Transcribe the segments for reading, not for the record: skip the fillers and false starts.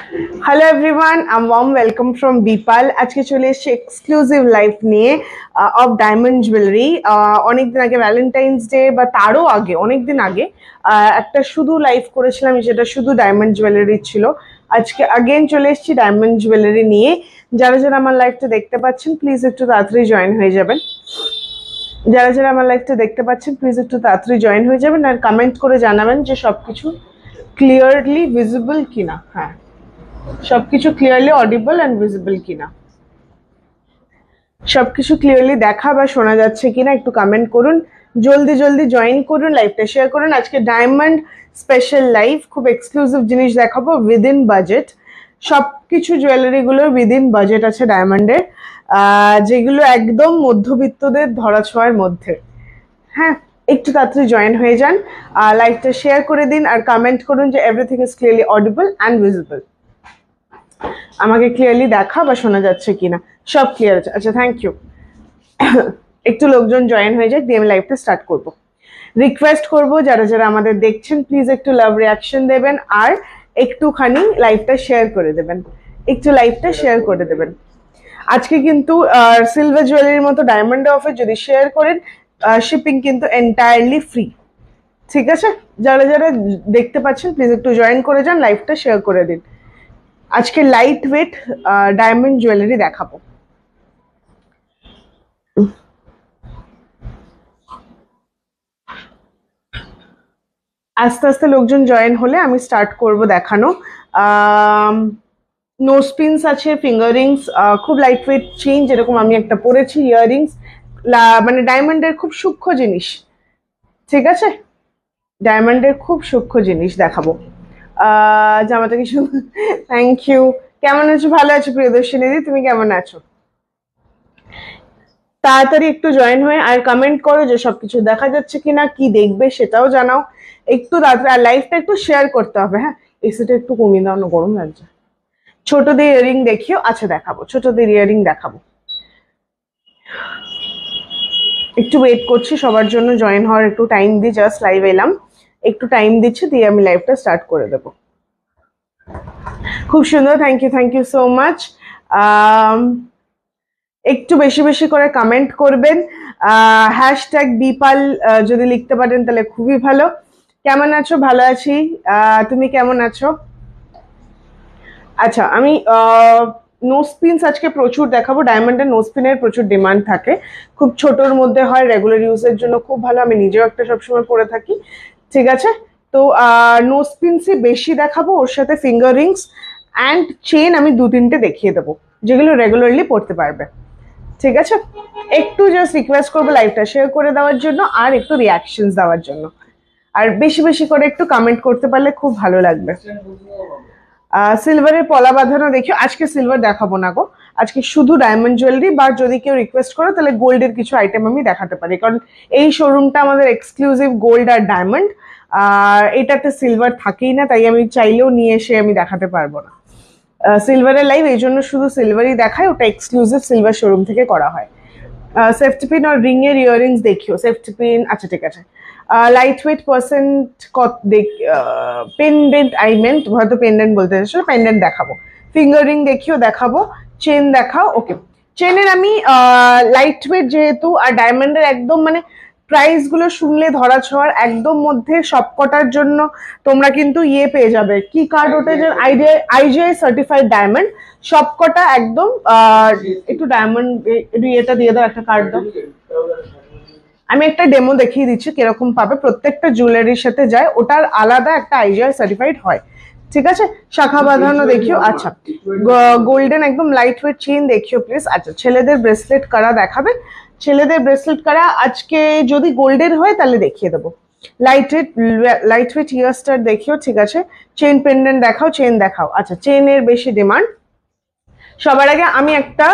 Hello everyone, a warm welcome from Bipal. আজকে চলে এসেছি এক্সক্লুসিভ লাইফ নিয়ে অফ ডায়মন্ড জুয়েলারি। অনেকদিন আগে ভ্যালেন্টাইন্স ডে বা তারও আগে অনেকদিন আগে একটা শুধু লাইভ করেছিলাম, যেটা শুধু ডায়মন্ড জুয়েলারি ছিল। আজকে আগেন চলে এসেছি ডায়মন্ড জুয়েলারি নিয়ে। যারা যারা আমার লাইভটা দেখতে পাচ্ছেন প্লিজ একটু তাড়াতাড়ি জয়েন হয়ে যাবেন। যারা যারা আমার লাইভটা দেখতে পাচ্ছেন প্লিজ একটু তাড়াতাড়ি জয়েন হয়ে যাবেন আর কমেন্ট করে জানাবেন যে সবকিছু ক্লিয়ারলি ভিজিবল কিনা। হ্যাঁ, সবকিছু ক্লিয়ারলি অডিবল অ্যান্ড ভিজিবল কিনা, সবকিছু ক্লিয়ারলি দেখা বা শোনা যাচ্ছে কিনা একটু কমেন্ট করুন। জলদি জলদি জয়েন করুন, লাইভটা শেয়ার করুন। আজকে ডায়মন্ড স্পেশাল লাইভ, খুব এক্সক্লুসিভ জিনিস দেখাবো উইদিন বাজেট। সবকিছু জুয়েলারিগুলোর উইদিন বাজেট আছে ডায়মন্ডের, যেগুলো একদম মধ্যবিত্তদের ধরাছোঁয়ার মধ্যে। হ্যাঁ, একটু তাড়াতাড়ি জয়েন হয়ে যান, লাইভটা শেয়ার করে দিন আর কমেন্ট করুন যে everything is clearly audible and visible. আমাকে ক্লিয়ারলি দেখা বা শোনা যাচ্ছে কিনা, সব ক্লিয়ার আছে। আচ্ছা, থ্যাংক ইউ। একটু লোকজন জয়েন হয়ে যাক দিয়ে আমি লাইভটা স্টার্ট করব। রিকোয়েস্ট করব যারা যারা আমাদের দেখছেন প্লিজ একটু লাভ রিয়াকশন দেবেন আর একটুখানি লাইভটা শেয়ার করে দেবেন, একটু লাইভটা শেয়ার করে দেবেন। আজকে কিন্তু সিলভার জুয়েলারির মতো ডায়মন্ড অফার, যদি শেয়ার করেন শিপিং কিন্তু এন্টায়ারলি ফ্রি। ঠিক আছে, যারা যারা দেখতে পাচ্ছেন প্লিজ একটু জয়েন করে যান, লাইভটা শেয়ার করে দিন। আজকে লাইট ওয়েট ডায়মন্ড জুয়েলারি দেখাবো। আস্তে আস্তে লোকজন জয়েন হলে আমি স্টার্ট করব দেখানো। নোজ পিনস আছে, ফিঙ্গার রিংস, খুব লাইট ওয়েট চেইন যেরকম আমি একটা পরেছি, ইয়াররিংস, মানে ডায়মন্ডের খুব সূক্ষ্ম জিনিস। ঠিক আছে, ডায়মন্ডের খুব সূক্ষ্ম জিনিস দেখাবো। জামাটা কি সুন্দর, থ্যাংক ইউ। কেমন আছো? ভালো আছো প্রিয়দর্শিনী দি, তুমি কেমন আছো? তাড়াতাড়ি একটু জয়েন হয়ে আর কমেন্ট করো যে সবকিছু দেখা যাচ্ছে কিনা, কি দেখবে সেটাও জানাও একটু তাড়াতাড়ি। আর লাইভটা একটু শেয়ার করতে হবে। হ্যাঁ, এসিটা একটু কমিয়ে দাও না, গরম লাগছে। ছোটদের ইয়ারিং দেখিও। আচ্ছা, দেখাবো, ছোটদের ইয়ারিং দেখাবো। একটু ওয়েট করছি সবার জন্য জয়েন হওয়ার, একটু টাইম দিই। জাস্ট লাইভ এলাম, একটু টাইম দিচ্ছি দিয়ে আমি লাইভটা স্টার্ট করে দেবো। খুব সুন্দর, থ্যাংক ইউ সো মাচ। একটু বেশি বেশি করে কমেন্ট করবেন, হ্যাশট্যাগ বিপাল যদি লিখতে পারেন তাহলে খুবই ভালো। কেমন আছো? ভালো আছি, তুমি কেমন আছো? আচ্ছা, আমি নোজ পিনস আজকে প্রচুর দেখাবো। ডায়মন্ডের নোজ পিনের প্রচুর ডিমান্ড থাকে, খুব ছোটর মধ্যে হয়, রেগুলার ইউজের জন্য খুব ভালো। আমি নিজেও একটা সবসময় পরে থাকি। ঠিক আছে, তো নোজ পিনসই বেশি দেখাবো, ওর সাথে ফিঙ্গার রিংস অ্যান্ড চেন আমি দু তিনটে দেখিয়ে দেবো যেগুলো রেগুলারলি পড়তে পারবে। ঠিক আছে, একটু জাস্ট রিকোয়েস্ট করবো লাইভটা শেয়ার করে দেওয়ার জন্য আর একটু রিয়াকশনস দেওয়ার জন্য, আর বেশি বেশি করে একটু কমেন্ট করতে পারলে খুব ভালো লাগবে। সিলভারের পলা বাঁধানো দেখিও। আজকে সিলভার দেখাবো না গো, আজকে শুধু ডায়মন্ড জুয়েলারি, বা যদি কেউ রিকোয়েস্ট করো তাহলে গোল্ডের কিছু আইটেম আমি দেখাতে পারি, কারণ এই শোরুমটা আমাদের এক্সক্লুসিভ গোল্ড আর ডায়মন্ড। আর এটাতে সিলভার থাকেই না, তাই আমি চাইলেও নিয়ে এসে আমি দেখাতে পারবো না। সিলভারের লাইভ এই জন্য শুধু সিলভারই দেখায়, ওটা এক্সক্লুসিভ সিলভার শোরুম থেকে করা হয়। সেফটি পিন আর রিং এর ইয়াররিংস দেখিও। সেফটি পিন, আচ্ছা ঠিক আছে। লাইট ওয়েট পার্সেন্ট কত পেন্ডেন্ট, আই মেন্ট হয়তো পেন্ডেন্ট বলতে চাইছো, পেন্ডেন্ট দেখাবো। ফিঙ্গার রিং দেখিও দেখাবো, চেন দেখাও। ওকে, চেনের আমি লাইট ওয়েট যেহেতু আর ডায়মন্ডের একদম মানে প্রাইস গুলো শুনলে ধরা ছোঁয়ার একদম মধ্যে, সবকটার জন্য তোমরা কিন্তু ইয়ে পেয়ে যাবে, কি কার্ড ওটা যে আইজিআই সার্টিফাইড ডায়মন্ড, সবকটা একদম। একটু ডায়মন্ড একটু ইয়েটা দিয়ে দাও, একটা কার্ড দাও। আমি একটা ডেমো দেখিয়ে দিচ্ছি কিরকম পাবে, প্রত্যেকটা জুয়েলারির সাথে যায়, ওটার আলাদা একটা আইজিআই সার্টিফাইড হয়। ঠিক আছে, শাখা বাঁধানো দেখিও। আচ্ছা, গোল্ডেন একদম লাইট ওয়েট চেইন দেখিও প্লিজ। আচ্ছা, ছেলেদের ব্রেসলেট করা দেখাবে। ছেলেদের ব্রেসলেট করা আজকে যদি গোল্ডের হয় তাহলে দেখিয়ে দেবো। লাইট ওয়েট ইয়ার স্টার দেখিও। ঠিক আছে, চেইন পেন্ডেন্ট দেখাও, চেইন দেখাও। আচ্ছা, চেইনের বেশি ডিমান্ড। সবার আগে আমি একটা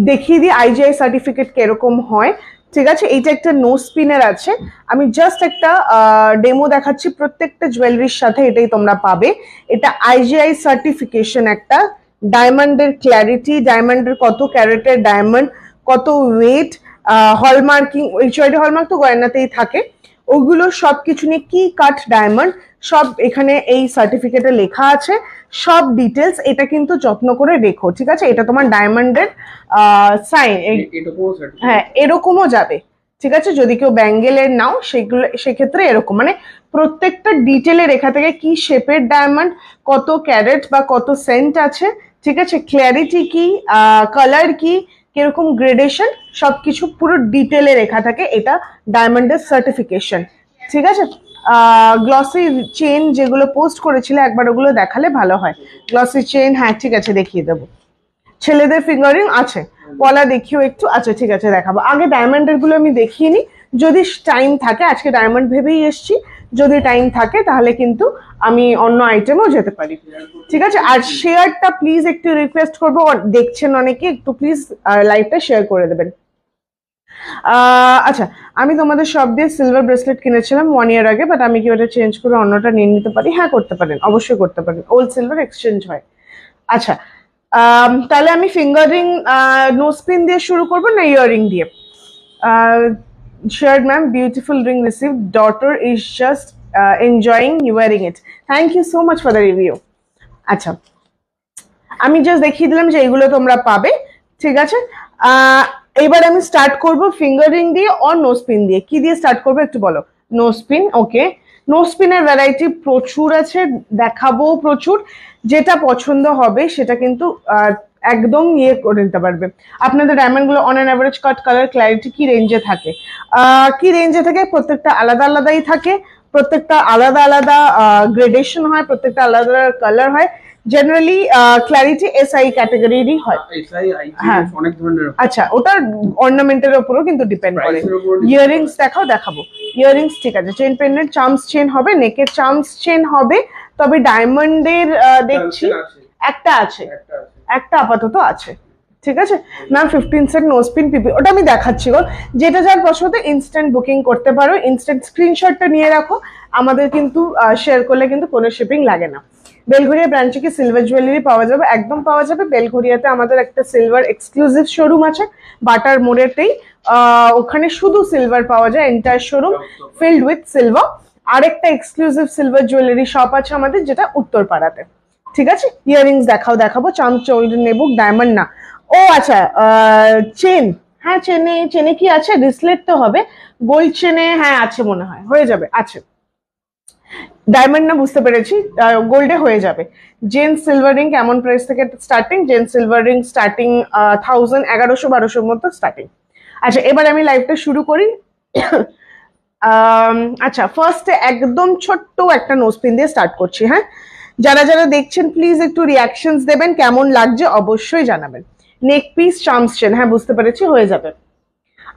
দেখিয়ে দিই আইজিআই সার্টিফিকেট কিরকম হয়। ঠিক আছে, এইটা একটা নোজ পিনের আছে, আমি জাস্ট একটা ডেমো দেখাচ্ছি। প্রত্যেকটা জুয়েলারির সাথে এটাই তোমরা পাবে। এটা আইজিআই সার্টিফিকেশন, একটা ডায়মন্ডের ক্ল্যারিটি, ডায়মন্ডের কত ক্যারেটের ডায়মন্ড, কত ওয়েট, হলমার্কিং, এইচওয়াইডি হলমার্ক তো গয়নাতেই থাকে, ওগুলো সবকিছু নিয়ে, কি কাট ডায়মন্ড, সব এখানে এই সার্টিফিকেটে লেখা আছে, সব ডিটেলস। এটা কিন্তু যত্ন করে রেখো, ঠিক আছে? এটা তোমার ডায়মন্ডের সাইন, হ্যাঁ এরকমও যাবে, ঠিক আছে? যদি কেউ ব্যাঙ্গেলের নাও সেগুলো সেক্ষেত্রে এরকম মানে প্রত্যেকটা ডিটেলে রেখা থেকে কি শেপের ডায়মন্ড, কত ক্যারেট বা কত সেন্ট আছে, ঠিক আছে? ক্ল্যারিটি কি, কালার কি, কিরকম গ্রেডেশন, সবকিছু পুরো ডিটেলে রেখা থাকে। এটা ডায়মন্ডের সার্টিফিকেশন, ঠিক আছে? গ্লসি চেন যেগুলো পোস্ট করেছিলে একবার ওগুলো দেখালে ভালো হয়। গ্লসি চেন, হ্যাঁ ঠিক আছে দেখিয়ে দেবো। ছেলেদের ফিঙ্গারিং আছে, পলা দেখিও একটু। আচ্ছা ঠিক আছে দেখাবো, আগে ডায়মন্ডের গুলো আমি দেখিয়ে নিই যদি টাইম থাকে। আজকে ডায়মন্ড ভেবেই এসছি, যদি টাইম থাকে তাহলে কিন্তু আমি অন্য আইটেমও যেতে পারি, ঠিক আছে? আর শেয়ারটা প্লিজ একটু রিকোয়েস্ট করবো, দেখছেন অনেকে, একটু প্লিজ লাইভটা শেয়ার করে দেবেন। আচ্ছা, আমি তোমাদের সব দিয়ে সিলভার ব্রেসলেট কিনেছিলাম 1 ইয়ার আগে, বাট আমি কি ওটা চেঞ্জ করে অন্যটা নিয়ে নিতে পারি? হ্যাঁ করতে পারেন, অবশ্যই করতে পারেন, ওল্ড সিলভার এক্সচেঞ্জ হয়। আচ্ছা, তাহলে আমি ফিঙ্গারিং নোজ পিন দিয়ে শুরু করবো না ইয়ারিং দিয়ে? shared ma'am, beautiful ring received, daughter is just enjoying wearing it. Thank you so much for the review. আচ্ছা, আমি জাস্ট দেখিয়ে দিলাম যে এইগুলো তোমরা পাবে, ঠিক আছে? এবার আমি স্টার্ট করব ফিঙ্গারিং দিয়ে অর নোজ পিন দিয়ে। কি দিয়ে স্টার্ট করবো একটু বলো? নোজ পিন, ওকে। নোজ পিনের ভ্যারাইটি প্রচুর আছে, দেখাবো প্রচুর। যেটা পছন্দ হবে সেটা কিন্তু একদম ইয়ে করে নিতে পারবে। আপনাদের ডায়মন্ড গুলো on an average cut, colour, clarity কি রেঞ্জে থাকে? কি রেঞ্জে থাকে? প্রত্যেকটা আলাদা আলাদাই থাকে, প্রত্যেকটা আলাদা আলাদা গ্রেডেশন হয়, প্রত্যেকটা আলাদা আলাদা কালার হয়। জেনারেলি ক্ল্যারিটি এসআই ক্যাটাগরিরই হয়। হ্যাঁ অনেক ধরনের। আচ্ছা, ওটা অর্নামেন্টের উপরও কিন্তু ডিপেন্ড করে। ইয়াররিংস দেখাবো। ইয়াররিংস ঠিক আছে, চেন পেন্ডেন্ট, চার্মস চেন হবে, নেকের চার্মস চেন হবে। তবে ডায়মন্ডের দেখছি একটা আছে, একটা আপাতত আছে, ঠিক আছে ম্যাম? 15 সেট নোজ পিন পিপি, ওটা আমি দেখাচ্ছি গো। যেটা যার পছন্দ ইনস্ট্যান্ট বুকিং করতে পারো, ইনস্ট্যান্ট স্ক্রিনশটটা নিয়ে রাখো। আমাদের কিন্তু শেয়ার করলে কিন্তু কোনো শিপিং লাগে না। বেলঘরিয়া ব্রাঞ্চে কি সিলভার জুয়েলারি পাওয়া যাবে? একদম পাওয়া যাবে। বেলঘরিয়াতে আমাদের একটা সিলভার এক্সক্লুসিভ শোরুম আছে, বাটার মোড়েতেই। ওখানে শুধু সিলভার পাওয়া যায়, entire showroom filled with silver. আরেকটা এক্সক্লুসিভ সিলভার জুয়েলারি শপ আছে আমাদের, যেটা উত্তরপাড়াতে, ঠিক আছে? ইয়াররিংস দেখাবো। চাঁদ চৌল নেবো, ডায়মন্ড না। ও আচ্ছা, চেন, হ্যাঁ চেনে কি আছে? রিসলেট তো হবে। গোল্ড চেনে হ্যাঁ আছে মনে হয়, হয়ে যাবে, আছে। ডায়মন্ড না, বুঝতে পেরেছি, গোল্ডে হয়ে যাবে। জেন সিলভার রিং কেমন প্রাইস থেকে starting? Gents silver ring starting 1000, 1100-1200 মতো স্টার্টিং। আচ্ছা, এবার আমি লাইভটা শুরু করি। আচ্ছা, ফার্স্টে একদম ছোট্ট একটা নোজ পিন দিয়ে স্টার্ট করছি। হ্যাঁ, যারা যারা দেখছেন প্লিজ একটু রিয়াকশনস দেবেন, কেমন লাগছে অবশ্যই জানাবেন। নেক পিস, চার্মস চেন, হ্যাঁ বুঝতে পেরেছি, হয়ে যাবে।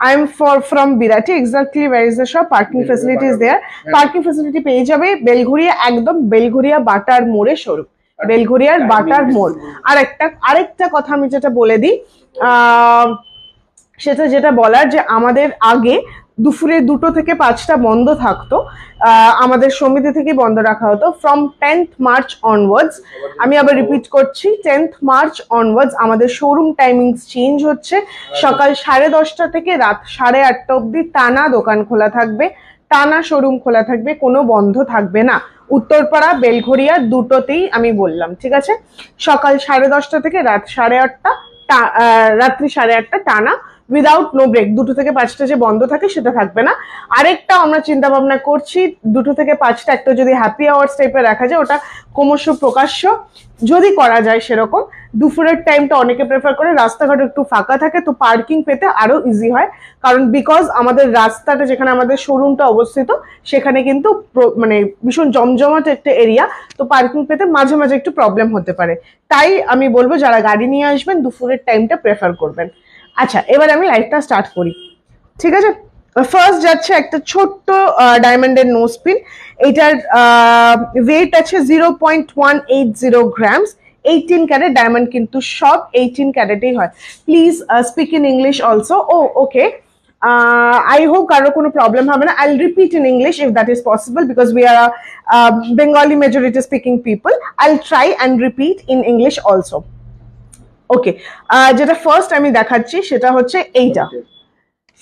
I am from Birati. Exactly where is the shop? Parking facility is there. Parking facility পেয়ে যাবে বেলঘরিয়া, একদম বেলঘরিয়া বাটার মোড়ে শোরুম, বেলঘরিয়ার বাটার মোড়। আরেকটা কথা আমি যেটা বলে দিই, সেটা যেটা বলার যে আমাদের আগে দুপুরে 2টো থেকে 5টা বন্ধ থাকতো, আমাদের সমিতি থেকে বন্ধ রাখা হতো। ফ্রম 10th মার্চ অনওয়ার্ডস, আমি আবার রিপিট করছি, 10th মার্চ অনওয়ার্ডস আমাদের শোরুম টাইমিংস চেঞ্জ হচ্ছে। সকাল 10:30 থেকে রাত 8:30 অব্দি টানা দোকান খোলা থাকবে, টানা শোরুম খোলা থাকবে, কোনো বন্ধ থাকবে না। উত্তরপাড়া, বেলঘরিয়া দুটোতেই আমি বললাম, ঠিক আছে? সকাল 10:30 থেকে রাত 8:30, রাত্রি 8:30 টানা, উইদাউট নো ব্রেক। 2টো থেকে 5টা যে বন্ধ থাকে সেটা থাকবে না। আরেকটা আমরা চিন্তা ভাবনা করছি, 2টো থেকে 5টা একটা যদি হ্যাপি আওয়ার্স টাইপের রাখা যায়, ওটা ক্রমশ প্রকাশ্য যদি করা যায় সেরকম। দুপুরের টাইমটা অনেকে প্রেফার করে, রাস্তাঘাট একটু ফাঁকা থাকে, তো পার্কিং পেতে আরো ইজি হয়। কারণ বিকজ আমাদের রাস্তাটা, যেখানে আমাদের শোরুমটা অবস্থিত, সেখানে কিন্তু মানে ভীষণ জমজমাট একটা এরিয়া, তো পার্কিং পেতে মাঝে মাঝে একটু প্রবলেম হতে পারে। তাই আমি বলবো যারা গাড়ি নিয়ে আসবেন দুপুরের টাইমটা প্রেফার করবেন। আচ্ছা, এবার আমি লাইভটা স্টার্ট করি, ঠিক আছে? ফার্স্ট যাচ্ছে একটা ছোট্ট ডায়মন্ডের নোজ পিন। এটার ওয়েট আছে 0.180 গ্রামস। 18 ক্যারেট ডায়মন্ড, কিন্তু সব 18 ক্যারেটেই হয়। Please speak in English also. Oh okay, I hope কারো কোনো প্রবলেম হবে না। I'll repeat in English if that is possible because we are a Bengali majority speaking people. I'll try and repeat in English also. ওকে, যেটা first আমি দেখাচ্ছি সেটা হচ্ছে এইটা।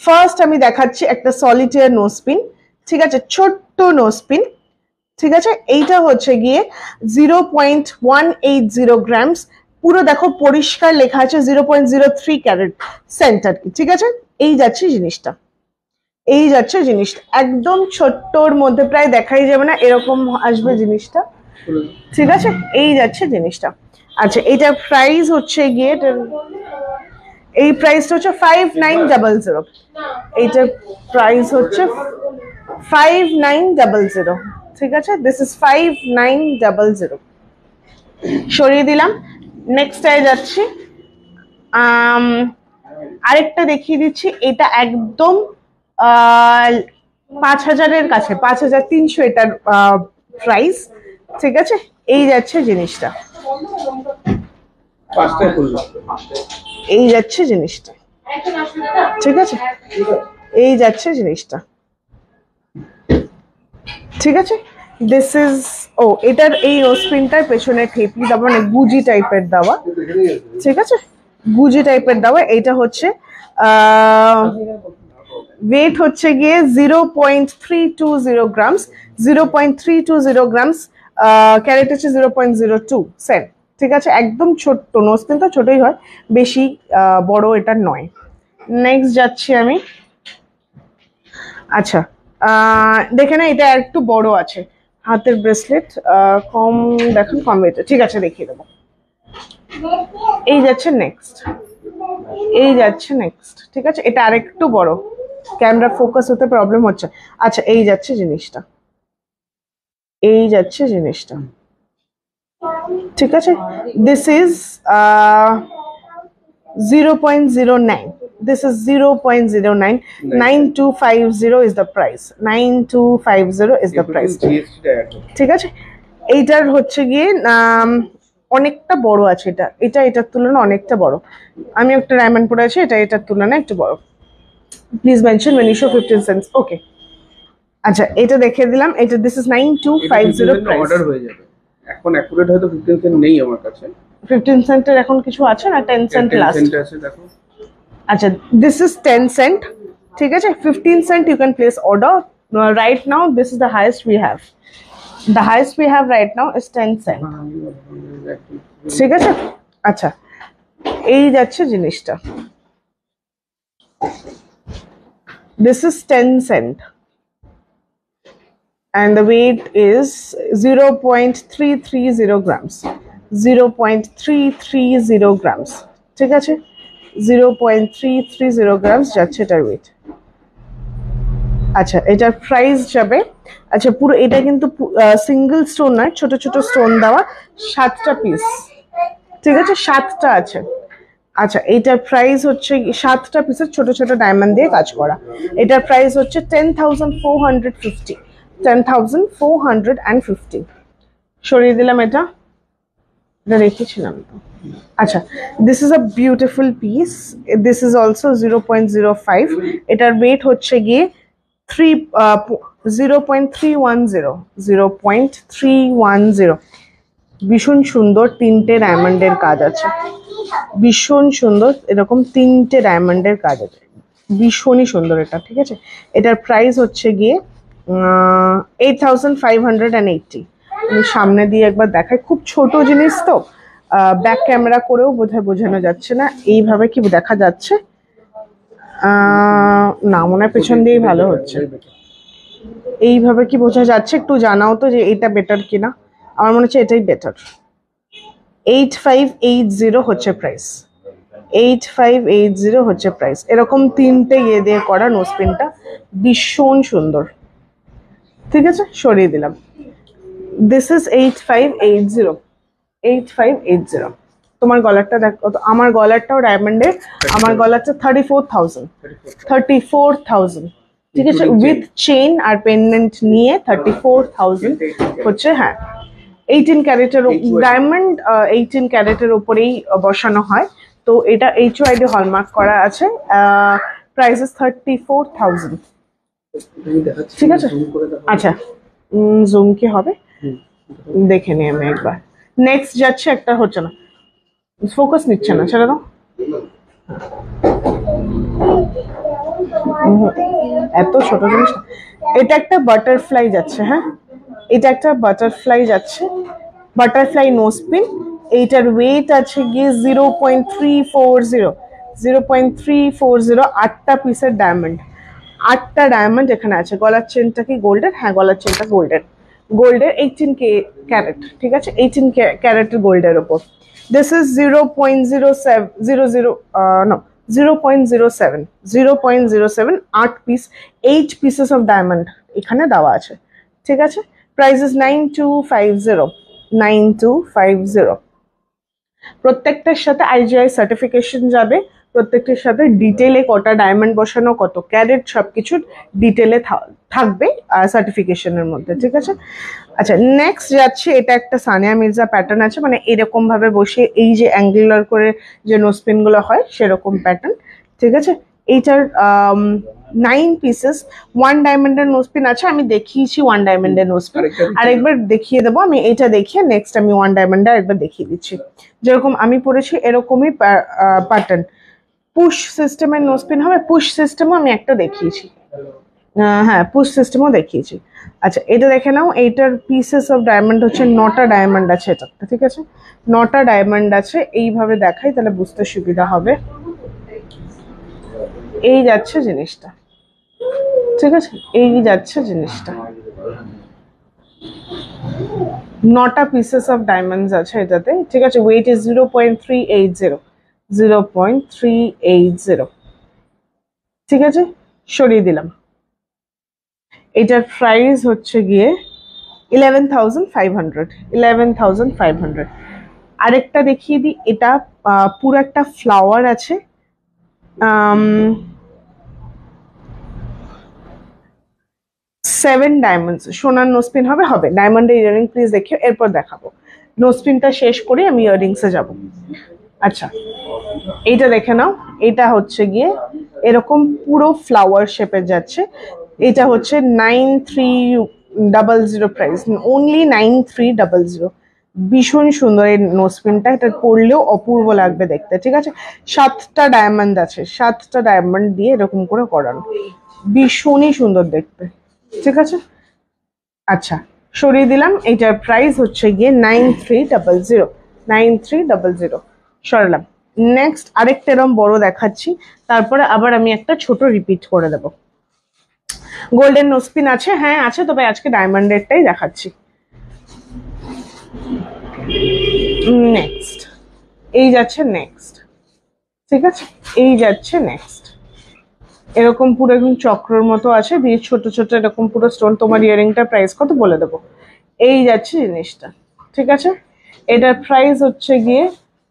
ফার্স্ট আমি দেখাচ্ছি একটা সলিটেয়ার নোজ পিন, ঠিক আছে? ছোট্ট নোজ পিন, ঠিক আছে, এইটা হচ্ছে গিয়ে 0.180 গ্রামস, পুরো দেখো পরিষ্কার লেখা আছে 0.03 ক্যারেট সেন্টার কি, ঠিক আছে। এই যাচ্ছে জিনিসটা, এই যাচ্ছে জিনিসটা, একদম ছোট্টর মধ্যে, প্রায় দেখাই যাবে না এরকম আসবে জিনিসটা, ঠিক আছে। এই যাচ্ছে জিনিসটা। আচ্ছা, এটার প্রাইস হচ্ছে গিয়ে, এই প্রাইসটা হচ্ছে 5900, এইটার প্রাইস হচ্ছে 5900, ঠিক আছে। দিস ইজ 5900, সরিয়ে দিলাম। নেক্সট টাই যাচ্ছি, আরেকটা দেখিয়ে দিচ্ছি, এটা একদম 5000-এর কাছে, 5300 এটার প্রাইস, ঠিক আছে। এই যাচ্ছে জিনিসটা, এই যাচ্ছে জিনিসটা, ঠিক আছে। এই যাচ্ছে জিনিসটা, ঠিক আছে। দিস ইজ, ও এটার এই নোজপিনটার পেছনে ঠেপি দেওয়া, মানে গুজি টাইপের দেওয়া, ঠিক আছে, গুজি টাইপের দেওয়া। এইটা হচ্ছে ওয়েট হচ্ছে গিয়ে 0.320 গ্রামস, 0.320 গ্রামস, ক্যারেট হচ্ছে 0.02 সেন্ট, ঠিক আছে। একদম ছোট্ট, নোজপিন তো ছোটই হয়, বেশি বড় এটা নয়। নেক্সট যাচ্ছি আমি, আচ্ছা দেখে না, এটা একটু বড় আছে, হাতের ব্রেসলেট, কম দেখুন, কম ওয়েটে, ঠিক আছে দেখিয়ে দেবো। এই যাচ্ছে নেক্সট, এই যাচ্ছে নেক্সট, ঠিক আছে। এটা আরেকটু বড়, ক্যামেরা ফোকাস হতে প্রবলেম হচ্ছে। আচ্ছা, এই যাচ্ছে জিনিসটা, এই যাচ্ছে জিনিসটা, ঠিক আছে। This is 0.09, this is 0.09, 9250 is the price, 9250 is the price, ঠিক আছে। এইটার হচ্ছে গিয়ে অনেকটা বড় আছে, এটা এটা এটার তুলনায় অনেকটা বড়। আমি একটা ডায়মন্ড পরে আছি, এটা এটার তুলনায় একটু বড়। Please mention when you show 15 cents, ওকে। আচ্ছা, এটা দেখিয়ে দিলাম, এটা দিস ইজ 9250 প্রাইস। অর্ডার হয়ে যাবে এখন, অ্যাকুরেট হয়তো 15 সেন্ট নেই আমার কাছে, 15 সেন্টের এখন কিছু আছে না, 10 সেন্ট লাস্ট আছে দেখো। আচ্ছা, দিস ইজ 10 সেন্ট, ঠিক আছে। 15 cent you can place order right now, this is the highest we have, the highest we have right now is 10 cent, ঠিক আছে। আচ্ছা, এই যাচ্ছে জিনিসটা, this is 10 cent and the weight is 0.330 grams, 0.330 grams, ঠিক আছে। 0.330 grams যাচ্ছে এটার ওয়েট। আচ্ছা, এটার প্রাইস যাবে, আচ্ছা পুরো এটা কিন্তু সিঙ্গেল স্টোন নয়, ছোট ছোট স্টোন দেওয়া, 7টা পিস, ঠিক আছে, 7টা আছে। আচ্ছা, এটার প্রাইস হচ্ছে 7টা পিসের ছোট ছোট ডায়মন্ড দিয়ে কাজ করা, এটার প্রাইস হচ্ছে 10,450, 10,450, সরিয়ে দিলাম, এটা রেখেছিলাম তো। আচ্ছা, this is a beautiful piece, this is also 0.05, এটার ওয়েট হচ্ছে গিয়ে 0.310, 0.310, ভীষণ সুন্দর 3টে ডায়মন্ডের কাজ আছে, ভীষণ সুন্দর, এরকম 3টে ডায়মন্ডের কাজ আছে, ভীষণই সুন্দর এটা, ঠিক আছে। এটার প্রাইস হচ্ছে গিয়ে 8580। আমি সামনে দিয়ে একবার দেখাই, খুব ছোট জিনিস তো, ব্যাক ক্যামেরা করেও বোধহয় বোঝানো যাচ্ছে না, এইভাবে কি দেখা যাচ্ছে না, মনে হয় পেছন দিয়েই ভালো হচ্ছে, এইভাবে কি বোঝা যাচ্ছে, একটু জানাও তো যে এটা বেটার কিনা, আমার মনে হচ্ছে এটাই বেটার। 8580 হচ্ছে প্রাইস, 8580 হচ্ছে প্রাইস, এরকম 3টে ইয়ে দিয়ে করা নোজপিনটা, ভীষণ সুন্দর, ঠিক আছে, সরিয়ে দিলাম। This is 8580, 8580। তোমার গলারটা দেখো, আমার গলারটাও ডায়মন্ডের, আমার গলারটা 34,000, 34,000, ঠিক আছে, উইথ চেইন আর পেন্ডেন্ট নিয়ে 34,000 হচ্ছে, হ্যাঁ। 18 ক্যারেটের ডায়মন্ড, 18 ক্যারেটের উপরেই বসানো হয়, তো এটা HYD হলমার্ক করা আছে, প্রাইস ইজ 34,000, ঠিক আছে। আচ্ছা, জুম কি হবে দেখে নি আমি একবার। নেক্সট যাচ্ছে, একটা হচ্ছে না, ফোকাস নিচ্ছে না, ছেড়ে দাও, এত ছোট জিনিস। এটা একটা বাটারফ্লাই যাচ্ছে, হ্যাঁ, এটা একটা বাটারফ্লাই যাচ্ছে, বাটারফ্লাই নোজ পিন। এইটার ওয়েট আছে গিয়ে 0.340, 0.340। 8টা পিসের ডায়মন্ড, 8টা ডায়মন্ড এখানে আছে। গলার চেনটা কি গোল্ডের? হ্যাঁ, গলার চেনটা গোল্ডের, গোল্ডের 18 ক্যারেট, ঠিক আছে, 18 ক্যারেটের গোল্ডের ওপর। This is 0.0700, no 0.07, 0.07। 8 piece, 8 pieces of diamond এখানে দেওয়া আছে, ঠিক আছে। Price is 9250, 9250। প্রত্যেকটার সাথে আইজিআই সার্টিফিকেশন যাবে, প্রত্যেকটার সাথে ডিটেলে কটা ডায়মন্ড বসানো, কত ক্যারেট, সবকিছু ডিটেলে থাকবে সার্টিফিকেশনের মধ্যে, ঠিক আছে। আচ্ছা, নেক্সট যাচ্ছে, এটা একটা সানিয়া মির্জা প্যাটার্ন আছে, মানে এরকম ভাবে বসে এই যে অ্যাঙ্গুলার করে যে নোজপিন গুলো হয় সেরকম প্যাটার্ন, ঠিক আছে। এইটার 9 পিসেস। 1 ডায়মন্ডের নোজপিন আছে, আমি দেখিয়েছি 1 ডায়মন্ডের নোজপিন, আরেকবার দেখিয়ে দেবো আমি। এইটা দেখিয়ে নেক্সট আমি 1 ডায়মন্ডের আরেকবার দেখিয়ে দিচ্ছি। যেরকম আমি পড়েছি এরকমই প্যাটার্ন। পুশ সিস্টেমের নোজপিন হবে, পুশ সিস্টেমও আমি একটা দেখিয়েছি, হ্যাঁ পুশ সিস্টেমও দেখিয়েছি। আচ্ছা, এটা দেখে নাও, এইটার পিসেস অফ ডায়মন্ড হচ্ছে 9টা ডায়মন্ড আছে এটা, ঠিক আছে, 9টা ডায়মন্ড আছে। এইভাবে দেখাই তাহলে বুঝতে সুবিধা হবে। এই যাচ্ছে জিনিসটা, ঠিক আছে, এই যাচ্ছে জিনিসটা। 9টা পিসেস অফ ডায়মন্ডস আছে এটাতে, ঠিক আছে। ওয়েট ইজ 0.380, 0.380, ঠিক আছে, সরিয়ে দিলাম। এটার প্রাইস হচ্ছে গিয়ে 11,500, 11,500। আরেকটা দেখিয়ে দিই, এটা পুরো একটা ফ্লাওয়ার আছে, 7 ডায়মন্ডস। সোনার নোজপিন হবে, হবে ডায়মন্ডের ইয়ারিং প্লিজ দেখিও, এরপর দেখাবো। নোজপিনটা শেষ করে আমি ইয়ারিংসে যাব। আচ্ছা, এইটা দেখে নাও, এটা হচ্ছে গিয়ে এরকম পুরো ফ্লাওয়ার শেপে যাচ্ছে। এটা হচ্ছে 9300 প্রাইস, অনলি 9300। ভীষণ সুন্দর এই নোজপিনটা, এটা পরলেও অপূর্ব লাগবে দেখতে, ঠিক আছে। 7টা ডায়মন্ড আছে, 7টা ডায়মন্ড দিয়ে এরকম করে করানো, ভীষণই সুন্দর দেখতে, ঠিক আছে। আচ্ছা, সরিয়ে দিলাম। এইটার প্রাইস হচ্ছে গিয়ে 9300, 9300 সরালাম। নেক্সট আরেকটা এরকম বড় দেখাচ্ছি, তারপরে আবার আমি একটা ছোট রিপিট করে দেব। গোল্ডেন নোজপিন আছে, হ্যাঁ আছে, তবে আজকে ডায়মন্ডেরটাই দেখাচ্ছি। নেক্সট এই যাচ্ছে, নেক্সট, ঠিক আছে, এই যাচ্ছে নেক্সট। এরকম পুরো একদম চক্রর মতো আছে, দিয়ে ছোট ছোট এরকম পুরো স্টোন। তোমার ইয়ারিংটার প্রাইস কত বলে দেবো। এই যাচ্ছে জিনিসটা, ঠিক আছে। এটার প্রাইস হচ্ছে গিয়ে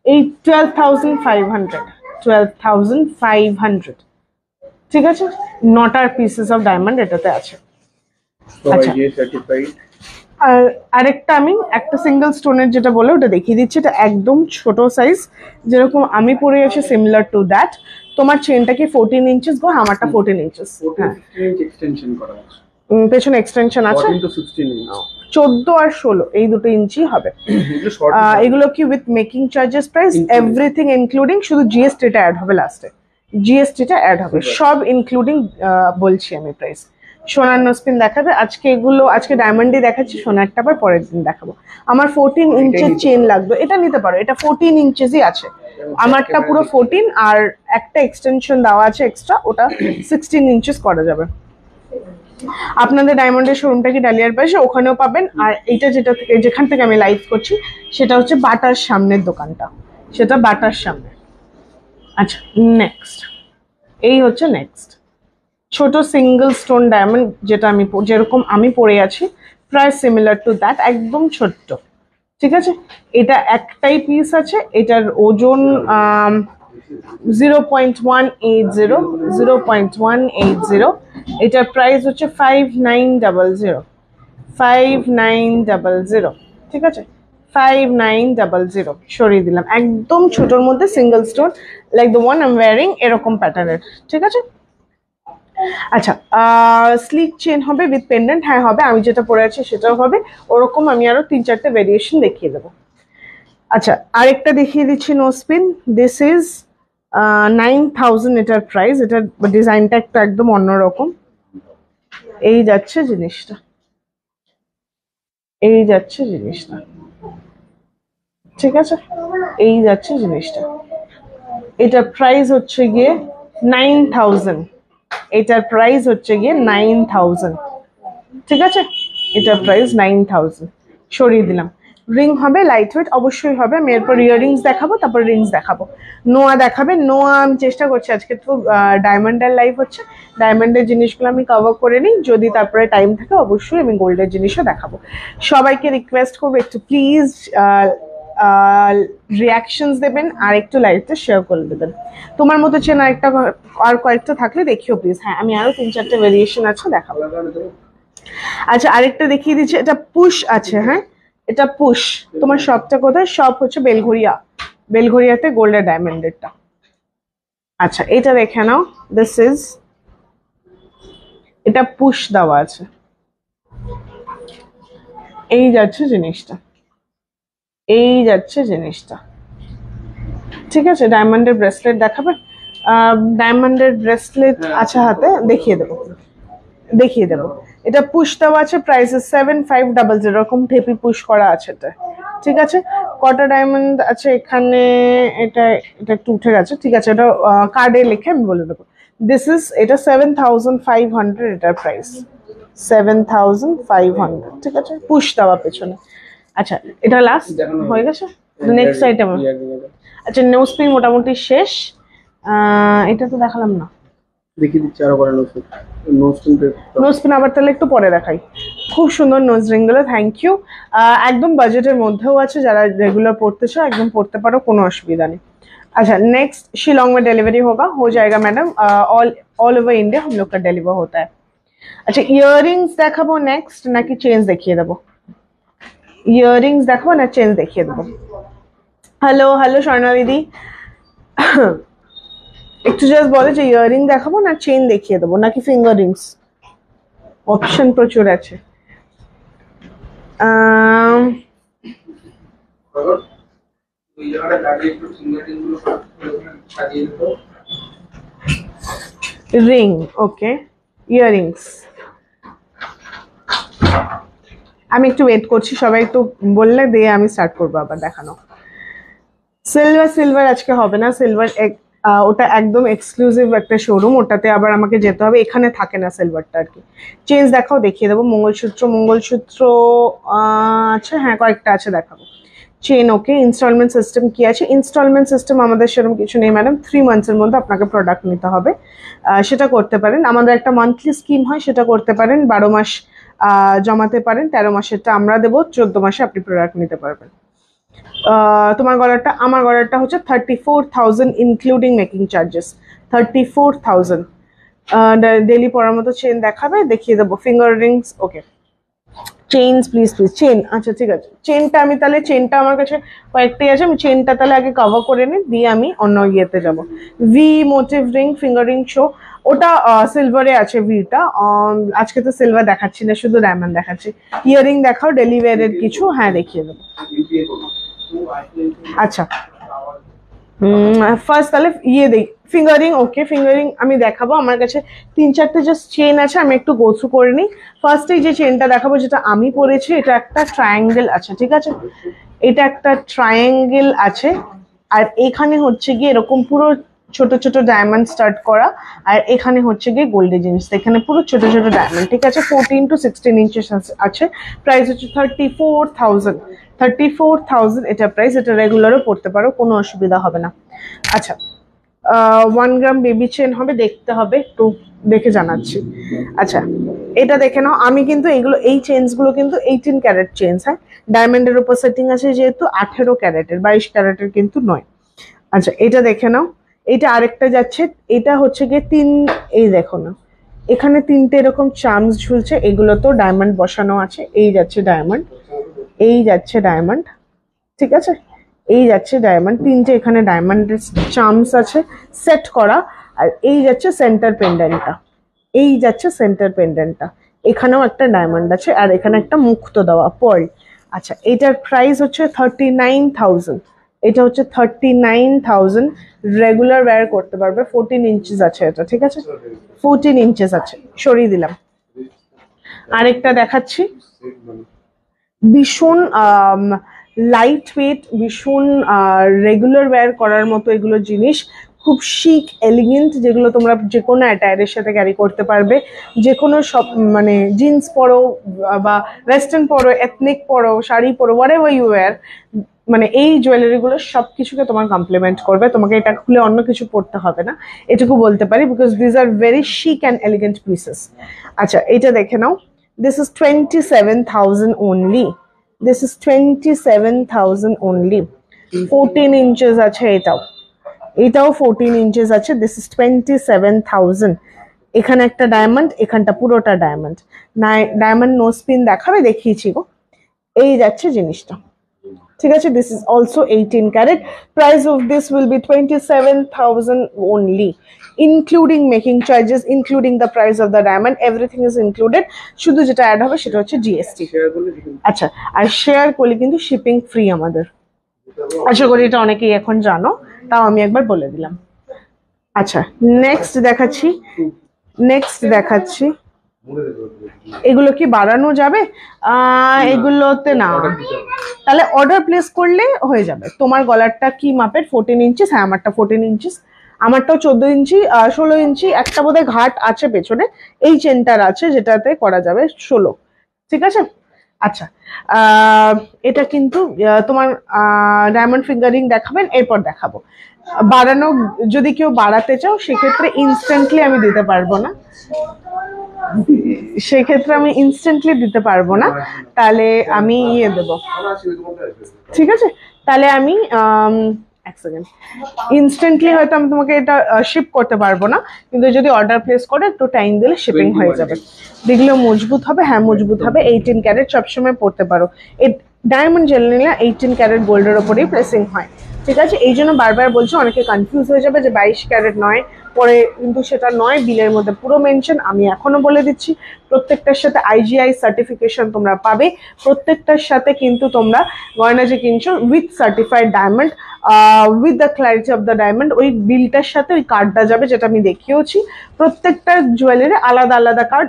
এই 12,500, 12,500, ঠিক আছে। 9টা পিসেস অফ ডায়মন্ড এটাতে আছে। আচ্ছা, আর আরেকটা আমি একটা সিঙ্গেল স্টোনের যেটা বলে ওটা দেখিয়ে দিচ্ছি। এটা একদম ছোট সাইজ, যেরকম আমি পরে আছি সিমিলার টু দ্যাট। তোমার চেনটা কি 14 ইঞ্চেস গো? আমারটা 14 ইঞ্চেস, হ্যাঁ। পেছনে এক্সটেনশন আছে, 14 আর 16 এই দুটো ইঞ্চি হবে। এগুলো কি with making charges price everything including, শুধু জিএসটিটা অ্যাড হবে লাস্টে, জিএসটিটা অ্যাড হবে, সব ইনক্লুডিং বলছি আমি প্রাইস। সোনার নোজপিন দেখাবে আজকে, এগুলো আজকে ডায়মন্ডই দেখাচ্ছি, সোনারটা আবার পরের দিন দেখাবো। আমার 14 ইঞ্চের চেন লাগবে, এটা নিতে পারো, এটা 14 ইঞ্চেসই আছে। আমারটা পুরো 14, আর একটা এক্সটেনশন দেওয়া আছে এক্সট্রা, ওটা 16 ইঞ্চেস করা যাবে। আপনাদের ডায়মন্ডের শোরুমটা কি ডালিয়ার পাশে, ওখানেও পাবেন। আর এইটা যেটা থেকে, যেখান থেকে আমি লাইভ করছি, সেটা হচ্ছে বাটার সামনের দোকানটা, সেটা বাটার সামনে। আচ্ছা, নেক্সট এই হচ্ছে নেক্সট ছোট সিঙ্গেল স্টোন ডায়মন্ড, যেটা আমি যেরকম আমি পরে আছি প্রায় সিমিলার টু দ্যাট, একদম ছোট্ট, ঠিক আছে। এটা একটাই পিস আছে, এটার ওজন 0.180, 0.180। এটার প্রাইস হচ্ছে 5900, 5900, ঠিক আছে, 5900 সরিয়ে দিলাম। একদম ছোটর মধ্যে single stone, like the one I am wearing, এরকম প্যাটার্নের, ঠিক আছে। আচ্ছা, স্লিক চেন হবে উইথ পেন্ডেন্ট, হ্যাঁ হবে, আমি যেটা পরে আছি সেটাও হবে। ওরকম আমি আরো 3-4টে ভেরিয়েশন দেখিয়ে দেবো। আচ্ছা, আরেকটা দেখিয়ে দিচ্ছি নোজপিন। দিস ইজ 9,000 এটার প্রাইস। এটার ডিজাইনটা একটু একদম অন্যরকম। এই যাচ্ছে জিনিসটা, এই যাচ্ছে জিনিসটা, ঠিক আছে, এই যাচ্ছে জিনিসটা। এটার প্রাইস হচ্ছে গিয়ে 9000, এটার প্রাইস হচ্ছে গিয়ে 9000, ঠিক আছে, এটার প্রাইস 9000। সরিয়ে দিলাম। রিং হবে লাইট ওয়েট, অবশ্যই হবে। আমি এরপর ইয়াররিংস দেখাবো, তারপর রিংস দেখাবো। নোয়া দেখাবে, নোয়া আমি চেষ্টা করছি, আজকে তো ডায়মন্ডের লাইভ হচ্ছে, ডায়মন্ডের জিনিসগুলো আমি কভার করে নিই, যদি তারপরে টাইম থাকে অবশ্যই আমি গোল্ডের জিনিসও দেখাবো। সবাইকে রিকোয়েস্ট করবো একটু প্লিজ রিয়াকশনস দেবেন আর একটু লাইভটা শেয়ার করে দেবেন। তোমার মতো চেন আরেকটা আর কয়েকটা থাকলে দেখিও প্লিজ। হ্যাঁ, আমি আরো 3-4টে ভেরিয়েশন আছে দেখাবো। আচ্ছা, আরেকটা দেখিয়ে দিচ্ছি, এটা পুশ আছে। হ্যাঁ, এটা পুশ। তোমার শপটা কোথায়? শপ হচ্ছে বেলঘরিয়া, বেলঘরিয়াতে গোল্ডের ডায়মন্ডেরটা। আচ্ছা, এটা দেখে নাও, দিস ইজ, এটা পুশ দেওয়া আছে, এই যাচ্ছে জিনিসটা, এই যাচ্ছে জিনিসটা, ঠিক আছে। ডায়মন্ডের ব্রেসলেট দেখাবে? ডায়মন্ডের ব্রেসলেট আছে হাতে, দেখিয়ে দেবো, দেখিয়ে দেবো। এটা পুশ দেওয়া আছে, প্রাইস 7500, এরকম ঠেপি পুশ করা আছে এটা, ঠিক আছে। কটা ডায়মন্ড আছে এখানে? এটা এটা একটু উঠে গেছে, ঠিক আছে, এটা কার্ডে লিখে আমি বলে দেবো। দিস ইজ, এটা 7500 এটার প্রাইস, 7500, ঠিক আছে, পুশ দেওয়া পেছনে। আচ্ছা, এটা লাস্ট হয়ে গেছে, নেক্সট আইটেম। আচ্ছা, নোজ পিন মোটামুটি শেষ। এটা তো দেখালাম না, দেখিয়ে দিচ্ছি আরো করে নোজ পিন আবার তাহলে একটু পরে দেখাই। খুব সুন্দর নোজ রিং গুলো, থ্যাংক ইউ। একদম বাজেটের মধ্যেও আছে, যারা রেগুলার পড়তে চাও একদম পড়তে পারো, কোনো অসুবিধা নেই। अच्छा नेक्स्ट, शिलोंग में डिलीवरी होगा, हो जाएगा मैडम, ऑल ओवर इंडिया हम लोग का डिलीवर होता है। अच्छा, इयररिंग्स দেখাবো নেক্সট নাকি চেঞ্জ দেখিয়ে দেবো? ইয়রিংস দেখাবো না চেঞ্জ দেখিয়ে দেবো? হ্যালো হ্যালো স্বর্ণা দিদি, একটু জাস্ট বলে যে ইয়ারিং দেখাবো না চেইন দেখিয়ে দেবো নাকি ফিঙ্গার রিংস? অপশন প্রচুর আছে। রিং, ওকে, ইয়ারিংস। আমি একটু ওয়েট করছি, সবাই একটু বললে দিয়ে আমি স্টার্ট করবো আবার দেখানো। সিলভার, সিলভার আজকে হবে না, সিলভার ওটা একদম এক্সক্লুসিভ একটা শোরুম, ওটাতে আবার আমাকে যেতে হবে, এখানে থাকে না সিলভারটা আর কি। চেঞ্জ দেখাও, দেখিয়ে দেবো। মঙ্গলসূত্র, মঙ্গলসূত্র আচ্ছা হ্যাঁ কয়েকটা আছে, দেখাবো। চেন ওকে। ইনস্টলমেন্ট সিস্টেম কি আছে? ইনস্টলমেন্ট সিস্টেম আমাদের সেরকম কিছু নেই ম্যাডাম, 3 মান্থসের মধ্যে আপনাকে প্রোডাক্ট নিতে হবে, সেটা করতে পারেন। আমাদের একটা মান্থলি স্কিম হয়, সেটা করতে পারেন, 12 মাস জমাতে পারেন, 13 মাসেরটা আমরা দেবো, 14 মাসে আপনি প্রোডাক্ট নিতে পারবেন। তোমার গলারটা, আমার গলারটা হচ্ছে 34,000 ইনক্লুডিং মেকিং চার্জেস, 34,000। ডেলি পরার মতো চেন দেখাবে, দেখিয়ে দেবো। Finger Rings okay, chains please please, chain আচ্ছা ঠিক আছে। চেনটা আমি তাহলে, চেনটা আমার কাছে কয়েকটাই আছে, আমি চেনটা তাহলে আগে কভার করে নিই, দিয়ে আমি অন্য ইয়েতে যাব। V motif ring, finger ring show, ওটা সিলভারে আছে ভিটা, আজকে তো সিলভার দেখাচ্ছি না, শুধু ডায়মন্ড দেখাচ্ছি। ইয়ারিং দেখাও ডেলি ওয়্যারের কিছু, হ্যাঁ দেখিয়ে দেবো। আচ্ছা ফার্স্ট তাহলে ইয়ে দেখ, ফিঙ্গারিং ওকে, ফিঙ্গারিং আমি দেখাবো, আমার কাছে 3-4টে জাস্ট চেন আছে, আমি একটু গো থ্রু করে নিই। ফার্স্টে যে চেনটা দেখাবো যেটা আমি পরেছি, এটা একটা ট্রায়াঙ্গেল আছে, ঠিক আছে, এটা একটা ট্রায়াঙ্গেল আছে, আর এখানে হচ্ছে গিয়ে এরকম পুরো ছোট ছোট ডায়মন্ড স্টার্ট করা, আর এখানে হচ্ছে গিয়ে গোল্ডের জিনিস, এখানে পুরো ছোট ছোট ডায়মন্ড, ঠিক আছে। 14 to 16 ইঞ্চেস আছে, প্রাইস হচ্ছে 34,000, 34,000 এটা প্রাইস, এটা রেগুলারও পড়তে পারো, কোনো অসুবিধা হবে না। আচ্ছা, 1 গ্রাম বেবি চেন হবে, দেখতে হবে, একটু দেখে জানাচ্ছি। আচ্ছা, এটা দেখে নাও, আমি কিন্তু এগুলো, এই চেনসগুলো কিন্তু 18 ক্যারেট চেনস, হ্যাঁ, ডায়মন্ডের উপর সেটিং আছে যেহেতু, 18 ক্যারেটের, 22 ক্যারেটের কিন্তু নয়। আচ্ছা, এটা দেখে নাও, এটা আরেকটা যাচ্ছে, এটা হচ্ছে গিয়ে 3, এই দেখো না, এখানে 3টে এরকম চার্মস ঝুলছে, এগুলো তো ডায়মন্ড বসানো আছে, এই যাচ্ছে ডায়মন্ড, এই যাচ্ছে ডায়মন্ড, ঠিক আছে, এই যাচ্ছে ডায়মন্ড, 3টে এখানে ডায়মন্ডের চার্মস আছে সেট করা, আর এই যাচ্ছে সেন্টার পেন্ডেন্টটা, এই যাচ্ছে সেন্টার পেন্ডেন্টটা, এখানেও একটা ডায়মন্ড আছে, আর এখানে একটা মুক্ত দেওয়া পার্ল। আচ্ছা, এটার প্রাইস হচ্ছে 39,000, এটা হচ্ছে 39,000, রেগুলার ওয়্যার করতে পারবে, 14 ইঞ্চেস আছে এটা, ঠিক আছে, 14 ইঞ্চেস আছে, সরিয়ে দিলাম। আরেকটা দেখাচ্ছি, ভীষণ লাইট ওয়েট, ভীষণ রেগুলার ওয়্যার করার মতো এগুলো জিনিস, খুব শিক এলিগেন্ট, যেগুলো তোমরা যে কোনো অ্যাটায়ারের সাথে ক্যারি করতে পারবে। যে কোনো সব মানে জিন্স পরো বা ওয়েস্টার্ন পরো, এথনিক পরো, শাড়ি পরো, হোয়াট এভার ইউ ওয়্যার, মানে এই জুয়েলারিগুলো সব কিছুকে তোমার কমপ্লিমেন্ট করবে। তোমাকে এটা খুলে অন্য কিছু পড়তে হবে না, এটুকু বলতে পারি, because these are very chic and elegant pieces. আচ্ছা, এটা দেখে নাও। This is 27,000 only. This is 27,000 only. 14 inches আছে এটাও, এটাও 14 inches আছে। This is 27,000। এখানে একটা ডায়মন্ড, এখানটা পুরোটা ডায়মন্ড। ডায়মন্ড নো স্পিন দেখাবে, দেখিয়েছি গো। এই যাচ্ছে জিনিসটা, ঠিক আছে। This is also 18 carat. Price of this will be 27,000 only, including making charges, including the price of the diamond, everything is included. শুধু যেটা অ্যাড হবে সেটা হচ্ছে জিএসটি। আচ্ছা, আর শেয়ার করলে কিন্তু শিপিং ফ্রি আমাদের। আশা করি এটা অনেকেই এখন জানো, তাও আমি একবার বলে দিলাম। আচ্ছা, নেক্সট দেখাচ্ছি। এগুলো কি বাড়ানো যাবে? এগুলোতে না, তাহলে অর্ডার প্লেস করলে হয়ে যাবে। তোমার গলারটা কি মাপের? 14 ইঞ্চিস। হ্যাঁ, আমারটা 14 ইঞ্চিস, আমারটাও 14 ইঞ্চি, 16 ইঞ্চি। একটা বোধহয় ঘাট আছে পেছনে, এই চেনটার আছে যেটাতে করা যাবে 16, ঠিক আছে। আচ্ছা, এটা কিন্তু তোমার ডায়মন্ড ফিঙ্গারিং দেখাবেন, এরপর দেখাবো বাড়ানো। যদি কেউ বাড়াতে চাও সেক্ষেত্রে ইনস্ট্যান্টলি আমি দিতে পারবো না, তাহলে আমি দেবো, ঠিক আছে। তাহলে আমি এক সেকেন্ড, ইনস্ট্যান্টলি হয়তো আমি তোমাকে এটা শিপ করতে পারবো না, কিন্তু যদি অর্ডার প্লেস করে একটু টাইম দিলে শিপিং হয়ে যাবে। দেখলেও মজবুত হবে, হ্যাঁ মজবুত হবে। 18 ক্যারেট সবসময় পড়তে পারো। এই ডায়মন্ড জুয়েলারি 18 ক্যারেট গোল্ডের ওপরেই প্লেসিং হয়, ঠিক আছে। এই জন্য বারবার বলছি, অনেকে কনফিউজ হয়ে যাবে যে 22 ক্যারেট নয়, পরে কিন্তু সেটা নয়, বিলের মধ্যে পুরো মেনশন। আমি এখনো বলে দিচ্ছি, প্রত্যেকটার সাথে আইজিআই সার্টিফিকেশন তোমরা পাবে, প্রত্যেকটার সাথে কিন্তু তোমরা গয়না যে কিনছো with certified diamond, with the clarity of the diamond, ওই বিলটার সাথে ওই কার্ডটা যাবে, যেটা আমি দেখিয়েছি। প্রত্যেকটা জুয়েলারি আলাদা আলাদা কার্ড,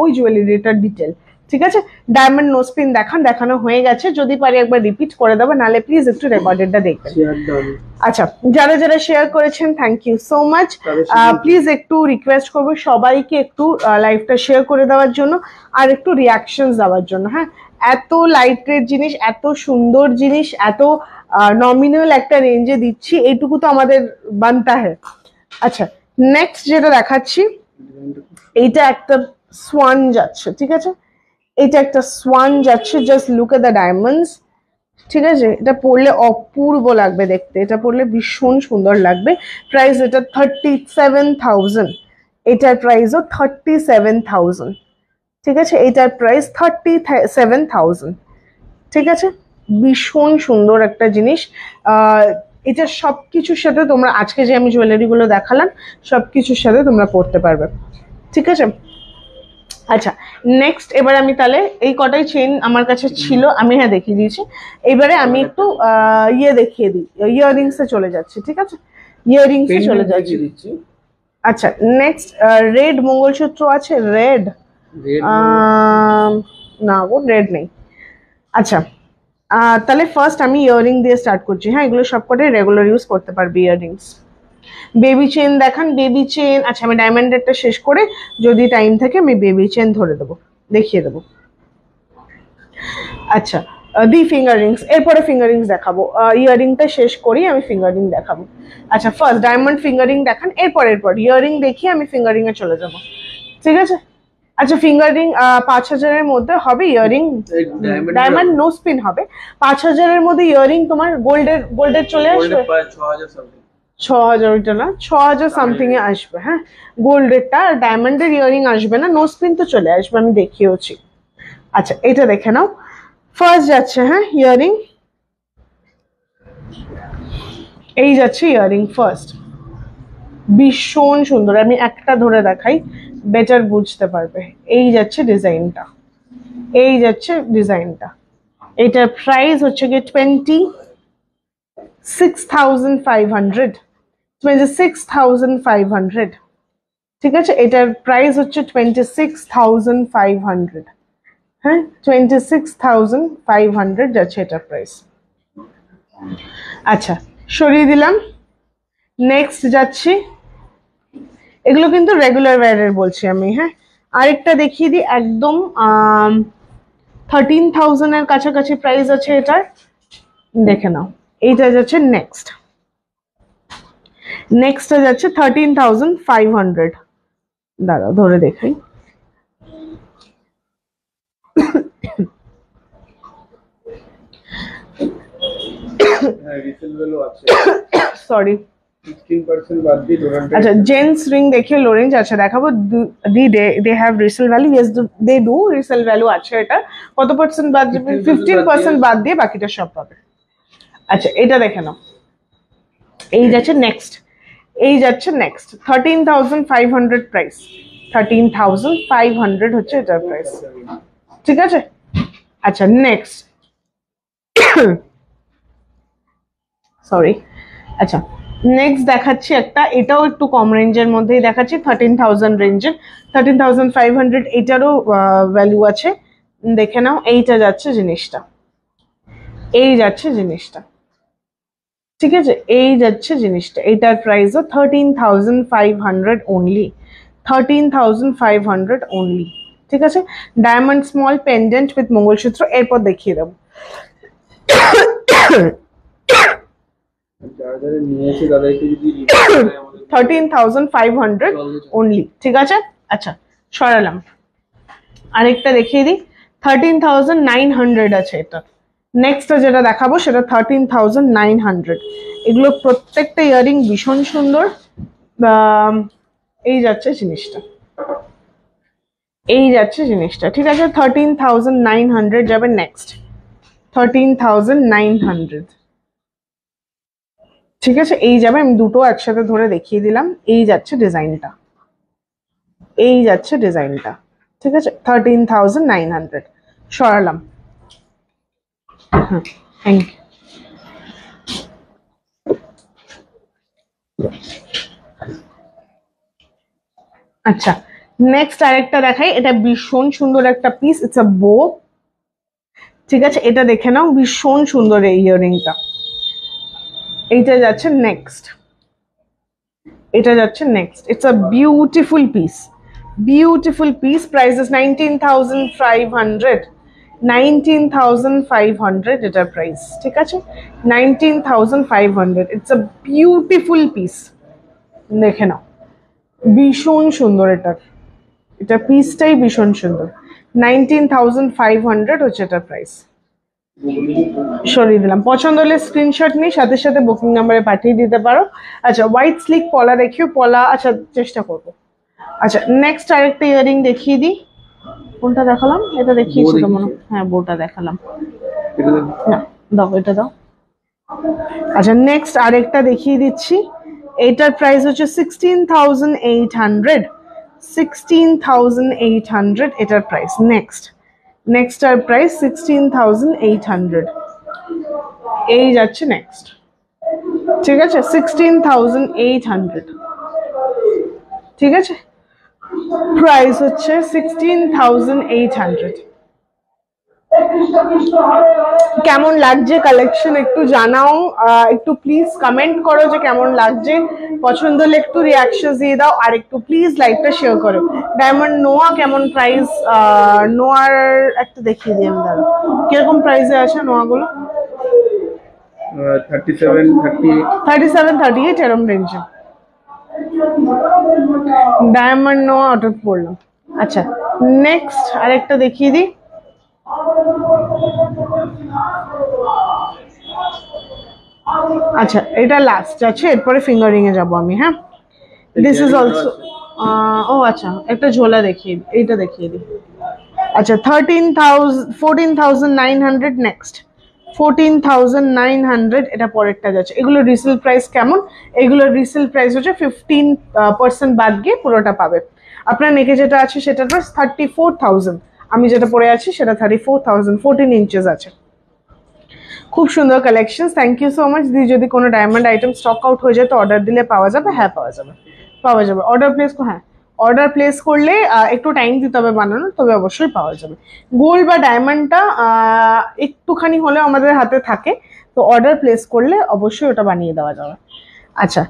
ওই জুয়েলারিটার ডিটেল, ঠিক আছে। ডায়মন্ড নোসপিন দেখানো হয়ে গেছে, যদি পারি একবার রিপিট করে দেবো, নাহলে প্লিজ একটু রেকর্ডেডটা দেখবেন। আচ্ছা, যারা যারা শেয়ার করেছেন thank you so much. Please একটু রিকোয়েস্ট করবো সবাইকে একটু লাইভটা শেয়ার করে দেওয়ার জন্য, আর একটু রিয়াকশন দেওয়ার জন্য। হ্যাঁ, এত লাইট রেট জিনিস, এত সুন্দর জিনিস, এত নমিনাল একটা রেঞ্জে দিচ্ছি, এইটুকু তো আমাদের বানতা হ্যায়। আচ্ছা, নেক্সট যেটা দেখাচ্ছি, এইটা একটা সোয়ান যাচ্ছে, ঠিক আছে। এটা একটা সোয়ান যাচ্ছে, just look at the diamonds, ঠিক আছে। এটা পরলে অপূর্ব লাগবে দেখতে, এটা পরলে ভীষণ সুন্দর লাগবে। প্রাইস এটা 37,000, এটার প্রাইসও 37,000, ঠিক আছে। এটার প্রাইস 37,000, ঠিক আছে। ভীষণ সুন্দর একটা জিনিস। এটা সবকিছুর সাথে তোমরা, আজকে যে আমি জুয়েলারিগুলো দেখালাম সবকিছুর সাথে তোমরা পরতে পারবে, ঠিক আছে। আচ্ছা, নেক্সট এবার আমি তাহলে এই কটাই চেন আমার কাছে ছিল, আমি হ্যাঁ দেখিয়ে দিয়েছি। এবারে আমি একটু দেখিয়ে দিই, ইয়াররিংসে চলে যাচ্ছি, ঠিক আছে। ইয়াররিংসে চলে যাচ্ছি। আচ্ছা, নেক্সট রেড মঙ্গলসূত্র আছে, রেড না গো, রেড নেই। আচ্ছা, তাহলে ফার্স্ট আমি ইয়াররিং দিয়ে স্টার্ট করছি। হ্যাঁ, এগুলো সবকটাই রেগুলার ইউজ করতে পারবি ইয়াররিংস। বেবি চেন দেখান, বেবি চেন। আচ্ছা, আমি ডায়মন্ডেরটা শেষ করে যদি টাইম থাকে আমি বেবি চেন ধরে দেবো, দেখিয়ে দেবো। আচ্ছা, দি ফিঙ্গার রিংস, এরপরে ফিঙ্গার রিংস দেখাবো। ইয়াররিংটা শেষ করি, আমি ফিঙ্গার রিং দেখাবো। আচ্ছা, ফার্স্ট ডায়মন্ড ফিঙ্গার রিং দেখান, এরপর ইয়াররিং দেখিয়ে আমি ফিঙ্গার রিং এ চলে যাবো, ঠিক আছে। আচ্ছা, ফিঙ্গার রিং 5,000-এর মধ্যে হবে ইয়াররিং, ডায়মন্ড নো স্পিন হবে। 5,000-এর মধ্যে ইয়াররিং তোমার গোল্ডের চলে আসবে 6,000, ওইটা না, 6,000 সামথিং এ আসবে। হ্যাঁ, গোল্ডেরটা, ডায়মন্ডের ইয়াররিং আসবে না, নো স্পিন তো চলে আসবে, আমি দেখিয়েছি। আচ্ছা, এটা দেখে নাও। ফার্স্ট যাচ্ছে, হ্যাঁ ইয়াররিং, এই যাচ্ছে ইয়াররিং ফার্স্ট, ভীষণ সুন্দর। আমি একটা ধরে দেখাই, বেটার বুঝতে পারবে। এই যাচ্ছে ডিজাইনটা, এটার প্রাইস হচ্ছে গিয়ে 26,500, ঠিক আছে। এটার প্রাইস হচ্ছে 26,500, হ্যাঁ 26,500 যাচ্ছে এটার প্রাইস। আচ্ছা সরিয়ে দিলাম, নেক্সট যাচ্ছি। এগুলো কিন্তু রেগুলার ওয়্যারের বলছি আমি। হ্যাঁ আরেকটা দেখিয়ে দিই, একদম 13,000 এর কাছাকাছি প্রাইস আছে এটার, দেখে নাও। এইটা যাচ্ছে নেক্সট, নেক্সটটা যাচ্ছে 13,500। দাঁড়াও ধরে দেখাই, হ্যাঁ রিসেল ভ্যালু আছে সরি 15% বাদ দিয়ে টোটালটা। আচ্ছা জেন্টস রিং দেখিয়ে লো রেঞ্জ। আচ্ছা দেখাবো, they have resale value, yes they do resale value আছে। এটা কত পার্সেন্ট বাদ দিবে? 15% বাদ দিয়ে বাকিটা সব পাবে। আচ্ছা এটা দেখে নাও, এই যাচ্ছে নেক্সট, এই যাচ্ছে নেক্সট 13,500 প্রাইস, 13,500 হচ্ছে এটার প্রাইস, ঠিক আছে। আচ্ছা নেক্সট সরি, আচ্ছা নেক্সট দেখাচ্ছি একটা, এটাও একটু কম রেঞ্জের মধ্যেই দেখাচ্ছি, 13,000 রেঞ্জের, 13,500 এটারও ভ্যালু আছে, দেখে নাও। এইটা যাচ্ছে জিনিসটা, এই যাচ্ছে জিনিসটা, ঠিক আছে, এই যাচ্ছে জিনিসটা, এইটার প্রাইসও 13,500 অনলি, 13,500 অনলি, ঠিক আছে। Diamond small pendant with mangalsutra, এরপর দেখিয়ে দেবো। যারা যারা নিয়েছে তাদেরকে যদি 13,500 অনলি, ঠিক আছে। আচ্ছা সরালাম, আরেকটা দেখিয়ে দিই, 13,900 আছে এটা। নেক্সট যেটা দেখাবো সেটা 13,900। এগুলো প্রত্যেকটা ইয়ারিং ভীষণ সুন্দর। এই যাচ্ছে জিনিসটা, এই যাচ্ছে জিনিসটা, ঠিক আছে। 13,900 যাবে নেক্সট, 13,900, ঠিক আছে। এই যাবে, আমি দুটো একসাথে ধরে দেখিয়ে দিলাম। এই যাচ্ছে ডিজাইনটা, এই যাচ্ছে ডিজাইনটা, ঠিক আছে। 13,900 সরালাম, থ্যাংক ইউ। আচ্ছা নেক্সট আরেকটা দেখাই, এটা ভীষণ সুন্দর একটা পিস, ইটস আ বো, ঠিক আছে। এটা দেখে নাও, ভীষণ সুন্দর এই ইয়াররিংটা। এইটা যাচ্ছে নেক্সট, এটা যাচ্ছে next, it's a beautiful piece, beautiful piece. Price is 19,500, 19,500 এটার প্রাইস, ঠিক আছে। 19,500, ইটস আ বিউটিফুল পিস, দেখে নাও, ভীষণ সুন্দর এটার, এটা পিসটাই ভীষণ সুন্দর। 19,500 হচ্ছে এটার প্রাইস, সরিয়ে দিলাম। পছন্দ হলে স্ক্রিনশট নিয়ে সাথে সাথে বুকিং নাম্বারে পাঠিয়ে দিতে পারো। আচ্ছা হোয়াইট স্লিক পলা দেখিও, পলা আচ্ছা চেষ্টা করবো। আচ্ছা নেক্সট আরেকটা ইয়ারিং দেখিয়ে দিই, কোনটা দেখালাম? এটা দেখিয়েছি তো মনে, হ্যাঁ বোটা দেখালাম না, দাও এটা দাও। আচ্ছা নেক্সট আরেকটা দেখিয়ে দিচ্ছি, এটার প্রাইস হচ্ছে 16,800, 16,800 এটার প্রাইস। নেক্সট, নেক্সট আর প্রাইস 16,800, এই যাচ্ছে নেক্সট, ঠিক আছে। 16,800, ঠিক আছে, প্রাইস হচ্ছে 16,800। কেমন লাগছে কালেকশন একটু জানাও, একটু প্লিজ কমেন্ট করো যে কেমন লাগছে, পছন্দ হলে একটু রিয়াকশন দিয়ে দাও, আর একটু প্লিজ লাইকটা শেয়ার করো। ডায়মন্ড নোয়া কেমন প্রাইস? নোয়ার একটা দেখিয়ে দিই আমি, দাঁড়া কিরকম প্রাইসে আছে নোয়াগুলো? 37, 38, 37, 38 এরম রেঞ্জে ডায়মন্ড নোয়া অর্ডার করলাম। আচ্ছা নেক্সট আরেকটা দেখিয়ে দিই, আচ্ছা এটা লাস্ট আছে, এরপরে ফিঙ্গারিং এ যাবো আমি। হ্যাঁ দিস ইজ অলসো, ও আচ্ছা একটা ঝোলা দেখিয়ে, এইটা দেখিয়ে দিই। আচ্ছা 14,900 নেক্সট, 14,900 এটা পরেরটা যাচ্ছে। এগুলো রিসেল প্রাইস কেমন? এগুলোর রিসেল প্রাইস হচ্ছে 15% বাদ গিয়ে পুরোটা পাবে। আপনার নেকে যেটা আছে সেটার প্রাইস 34,000, আমি যেটা পরে আছি সেটা 34,000, 14 ইঞ্চেস আছে। খুব সুন্দর collection, thank you so much. দিদি যদি কোনো ডায়মন্ড আইটেম স্টক আউট হয়ে যায় তো অর্ডার দিলে পাওয়া যাবে? হ্যাঁ পাওয়া যাবে, পাওয়া যাবে, অর্ডার প্লেস, হ্যাঁ অর্ডার প্লেস করলে একটু টাইম দিতে হবে বানানো, তবে অবশ্যই পাওয়া যাবে। গোল্ড বা ডায়মন্ডটা একটুখানি হলেও আমাদের হাতে থাকে, তো অর্ডার প্লেস করলে অবশ্যই ওটা বানিয়ে দেওয়া যাবে। আচ্ছা,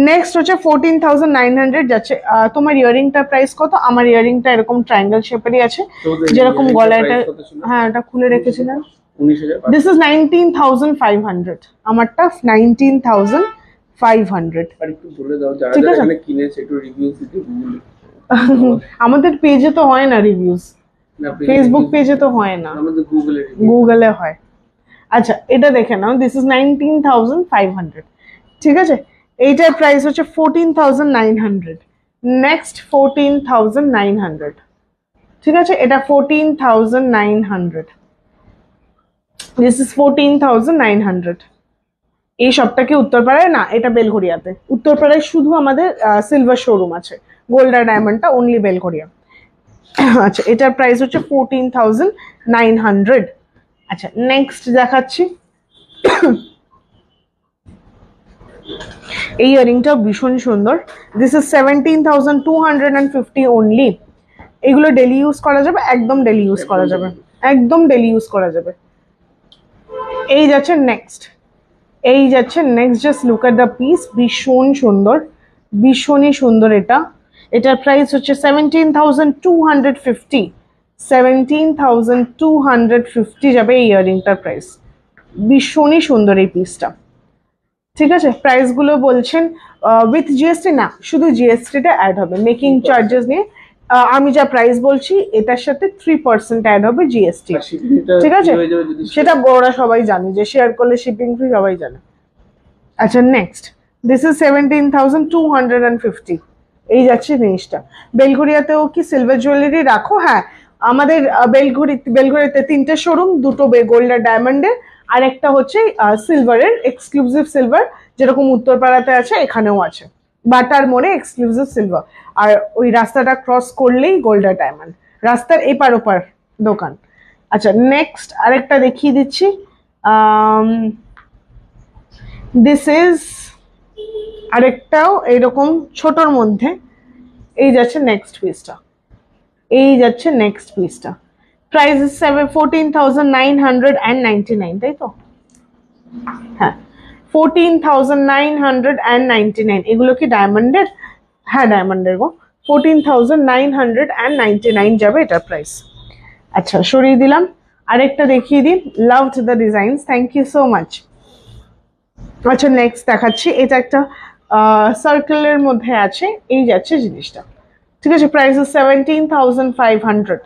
নেক্সট হচ্ছে 14,900 যাচ্ছে। তোমার ইয়ারিংটার প্রাইস কত? আমার ইয়ারিংটা এরকম ট্রায়াঙ্গেল শেপেরই আছে, যেরকম গলাটা। হ্যাঁ, এটা খুলে রেখেছিলাম। 19,000। দিস ইজ 19,500, আমারটা 19,500। আর একটু বলে দাও যারা ঠিক যারা আছে। এখানে কিনেছে, একটু রিভিউ দিতে ভুলে। আমাদের পেজে তো হয় না রিভিউজ, না, ফেসবুক পেজে তো হয় না, আমাদের গুগলে গুগলে হয়। আচ্ছা, এটা দেখে নাও, দিস ইজ 19,500। ঠিক আছে, এইটার প্রাইস হচ্ছে 14,900। নেক্সট 14,900। ঠিক আছে, এটা 14,900। This is 14,900। এই সবটাকে উত্তরপাড়ায় না, এটা বেলঘরিয়াতে। উত্তরপাড়ায় শুধু আমাদের সিলভার শোরুম আছে, গোল্ড আর ডায়মন্ডটা অনলি বেলঘরিয়া। আচ্ছা, এটার প্রাইস হচ্ছে 14,900। আচ্ছা, নেক্সট দেখাচ্ছি। এই ইয়ারিংটাও ভীষণ সুন্দর। This is 17,250 only. এগুলো ডেলি ইউজ করা যাবে, একদম ডেলি ইউজ করা যাবে, একদম ডেলি ইউজ করা যাবে। এই যাচ্ছে নেক্সট, এই যাচ্ছে next. Just look at the piece, ভীষণ সুন্দর, ভীষণই সুন্দর। এটার প্রাইস হচ্ছে 17,250। 17,250 যাবে এই ইয়ারিংটার প্রাইস। ভীষণই সুন্দর এই পিসটা। ঠিক আছে, প্রাইস গুলো বলছেন উইথ জিএসটি না, শুধু জিএসটিটা অ্যাড হবে, মেকিং চার্জেস নিয়ে। আমি যা প্রাইস বলছি এটার সাথে 3% অ্যাড হবে জিএসটি। ঠিক আছে, সেটা ওরা সবাই জানে, যে শেয়ার করলে শিপিং ফ্রি সবাই জানে। আচ্ছা, নেক্সট, দিস ইজ 17,250। এই যাচ্ছে জিনিসটা। বেলঘরিয়াতেও কি সিলভার জুয়েলারি রাখো? হ্যাঁ, আমাদের বেলঘরিয়াতে 3টে শোরুম, দুটো গোল্ড আর ডায়মন্ডের, আর একটা হচ্ছে সিলভারের, এক্সক্লুসিভ সিলভার, যেরকম উত্তরপাড়াতে আছে এখানেও আছে, বাটার মোড়ে এক্সক্লুসিভ সিলভার। আর ওই রাস্তাটা ক্রস করলেই গোল্ড আর ডায়মন্ড, রাস্তার এপার ওপার দোকান। আচ্ছা, নেক্সট আরেকটা দেখিয়ে দিচ্ছি। দিস ইজ আরেকটাও এরকম ছোটর মধ্যে। এই যাচ্ছে নেক্সট পিসটা, এই যাচ্ছে নেক্সট পিসটা। প্রাইস ইজ 14,999, তাই তো? হ্যাঁ, 14,999। এগুলো কি ডায়মন্ডের? হ্যাঁ, ডায়মন্ডের গো। 14,999 যাবে এটার প্রাইস। আচ্ছা, সরিয়ে দিলাম। আরেকটা দেখিয়ে দিই। Loved the designs, thank you so much. আচ্ছা, নেক্সট দেখাচ্ছি। এটা একটা সার্কেলের মধ্যে আছে, এই যাচ্ছে জিনিসটা। ঠিক আছে, প্রাইস 17,500।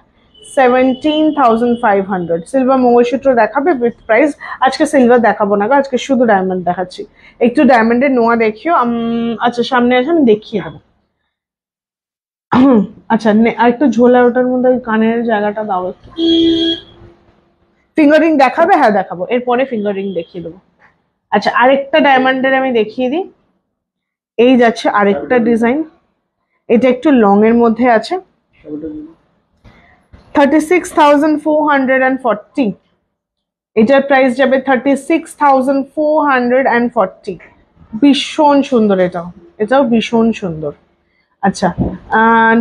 17,500। সিলভার মঙ্গলসূত্র দেখাবে উইথ প্রাইস। আজকে সিলভার দেখাবো না গো, আজকে শুধু ডায়মন্ড দেখাচ্ছি। একটু ডায়মন্ডের নোয়া দেখিও। আচ্ছা, সামনে আসেন, দেখিয়ে দেবো। আচ্ছা, আরেকটু ঝোলা, ওটার মধ্যে ওই কানের জায়গাটা দাও একটু। ফিঙ্গারিং দেখাবে? হ্যাঁ দেখাবো, এরপরে ফিঙ্গারিং দেখিয়ে দেবো। আচ্ছা, আরেকটা ডায়মন্ডের আমি দেখিয়ে দিই। এই যাচ্ছে আরেকটা ডিজাইন, এটা একটু লং এর মধ্যে আছে। 36,440। এটার প্রাইস যাবে 36,440। ভীষণ সুন্দর, এটাও ভীষণ সুন্দর। আচ্ছা,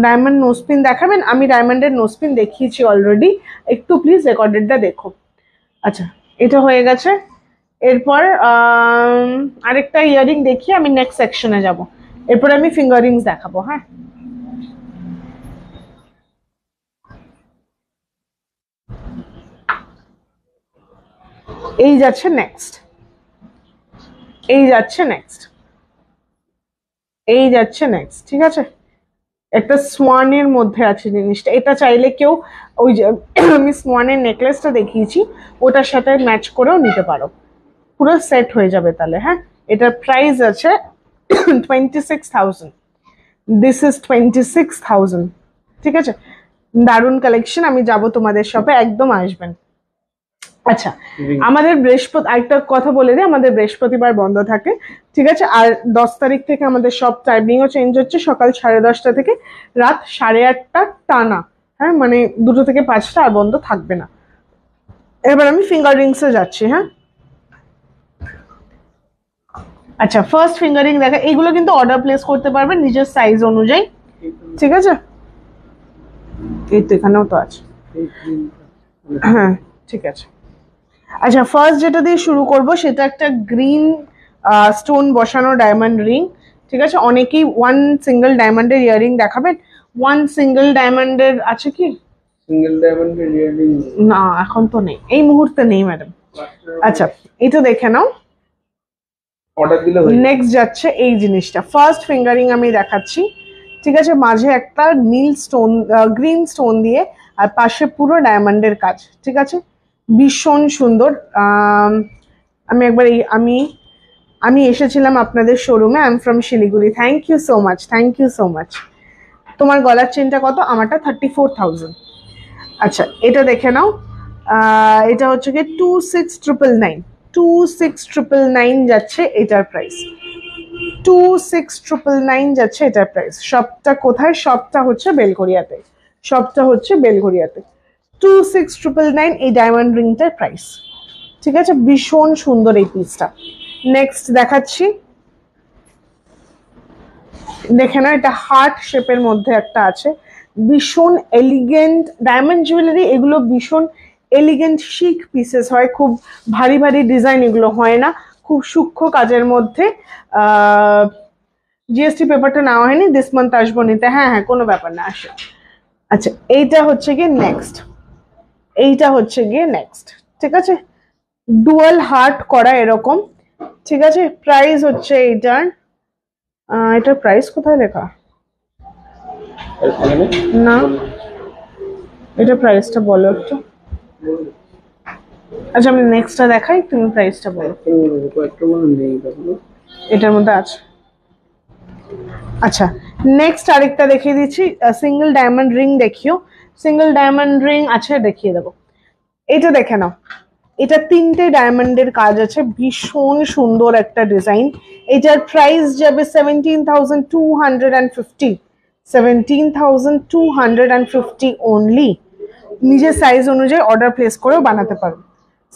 ডায়মন্ড নোজপিন দেখাবেন? আমি ডায়মন্ডের নোজপিন দেখিয়েছি অলরেডি, একটু প্লিজ রেকর্ডেডটা দেখো। আচ্ছা, এটা হয়ে গেছে। এরপর আরেকটা ইয়ারিং দেখিয়ে আমি নেক্সট সেকশনে যাব। এরপর আমি ফিঙ্গারিংস দেখাবো। হ্যাঁ, এই যাচ্ছে নেক্সট, এই যাচ্ছে নেক্সট, এই যাচ্ছে নেক্সট। ঠিক আছে, একটা সোয়ানের মধ্যে আছে জিনিসটা। এটা চাইলে কেউ ওই যে আমি সোয়ানের নেকলেসটা দেখিয়েছি ওটার সাথে ম্যাচ করেও নিতে পারো, পুরো সেট হয়ে যাবে তাহলে। হ্যাঁ, এটার প্রাইস আছে 26,000। This is 26,000। ঠিক আছে, দারুণ কালেকশন। আমি যাব তোমাদের শপে, একদম আসবেন। আচ্ছা, আমাদের আরেকটা কথা বলে দিই, আমাদের বৃহস্পতিবার বন্ধ থাকে। ঠিক আছে, আর 10 তারিখ থেকে আমাদের সব টাইমিংও চেঞ্জ হচ্ছে, সকাল 10:30 থেকে রাত 8:30 টানা। হ্যাঁ, মানে 2টো থেকে 5টা, আর বন্ধ থাকবে না। এবার আমি ফিঙ্গারিংসে যাচ্ছি। হ্যাঁ, আচ্ছা, ফার্স্ট ফিঙ্গারিং দেখা। এগুলো কিন্তু অর্ডার প্লেস করতে পারবেন নিজের সাইজ অনুযায়ী। ঠিক আছে, এই তো এখানেও তো আছে। হ্যাঁ ঠিক আছে। আচ্ছা ফার্স্ট যেটা দিয়ে শুরু করব সেটা একটা গ্রিন স্টোন বসানো ডায়মন্ড রিং। ঠিক আছে, অনেকেই ওয়ান সিঙ্গেল ডায়মন্ডের ইয়ারিং দেখাবেন। ওয়ান সিঙ্গেল ডায়মন্ডের আছে কি? সিঙ্গেল ডায়মন্ডের ইয়ারিং না এখন তো নেই, এই মুহূর্তে নেই ম্যাডাম। আচ্ছা এটা দেখে নাও, অর্ডার দিলে নেক্সট যাচ্ছে এই জিনিসটা। ফার্স্ট ফিঙ্গারিং আমি দেখাচ্ছি। ঠিক আছে, মাঝে একটা নীল স্টোন গ্রিন স্টোন দিয়ে আর পাশে পুরো ডায়মন্ডের কাজ। ঠিক আছে, ভীষণ সুন্দর। আমি একবার আমি এসেছিলাম আপনাদের শোরুমে। I am from Siliguri. Thank you so much, thank you so much. তোমার গলার চেনটা কত? আমারটা 34,000। আচ্ছা এটা দেখে নাও, এটা হচ্ছে কি 26,999। 26,999 যাচ্ছে এটার প্রাইস। 26,999 যাচ্ছে এটার প্রাইস। শপটা কোথায়? শপটা হচ্ছে বেলঘরিয়াতে। শপটা হচ্ছে বেলঘরিয়াতে। 26,999 এই ডায়মন্ড রিংটার প্রাইস। ঠিক আছে, ভীষণ সুন্দর এই পিসটা। নেক্সট দেখাচ্ছি, দেখে না, এটা হার্ট শেপের মধ্যে একটা আছে, ভীষণ এলিগেন্ট ডায়মন্ড জুয়েলারি। এগুলো ভীষণ এলিগেন্ট শিক পিসেস হয়, খুব ভারী ভারী ডিজাইন এগুলো হয় না, খুব সূক্ষ্ম কাজের মধ্যে। জিএসটি পেপারটা নেওয়া হয়নি, দিস মান্থ আসবো নিতে। হ্যাঁ হ্যাঁ কোনো ব্যাপার না, আসে। আচ্ছা এইটা হচ্ছে গিয়ে নেক্সট, এইটা হচ্ছে গিয়ে নেক্সট। ঠিক আছে, ডুয়াল হার্ট করা এরকম। ঠিক আছে, প্রাইস হচ্ছে এইটার, এটার প্রাইস কোথায় লেখা? না এটা প্রাইসটা বলো একটু। আচ্ছা আমি নেক্সটটা দেখাই, তুমি প্রাইসটা বলো। এটার মধ্যে আছে। আচ্ছা নেক্সট আরেকটা দেখিয়ে দিচ্ছি, সিঙ্গেল ডায়মন্ড রিং দেখিও। সিঙ্গেল ডায়মন্ড রিং আছে, দেখিয়ে দেবো। এটা দেখে নাও, এটা 3টে ডায়মন্ডের কাজ আছে, ভীষণ সুন্দর একটা ডিজাইন। এটার প্রাইস যাবে 17,250। 17,250 অনলি। নিজের সাইজ অনুযায়ী অর্ডার প্লেস করেও বানাতে পারো।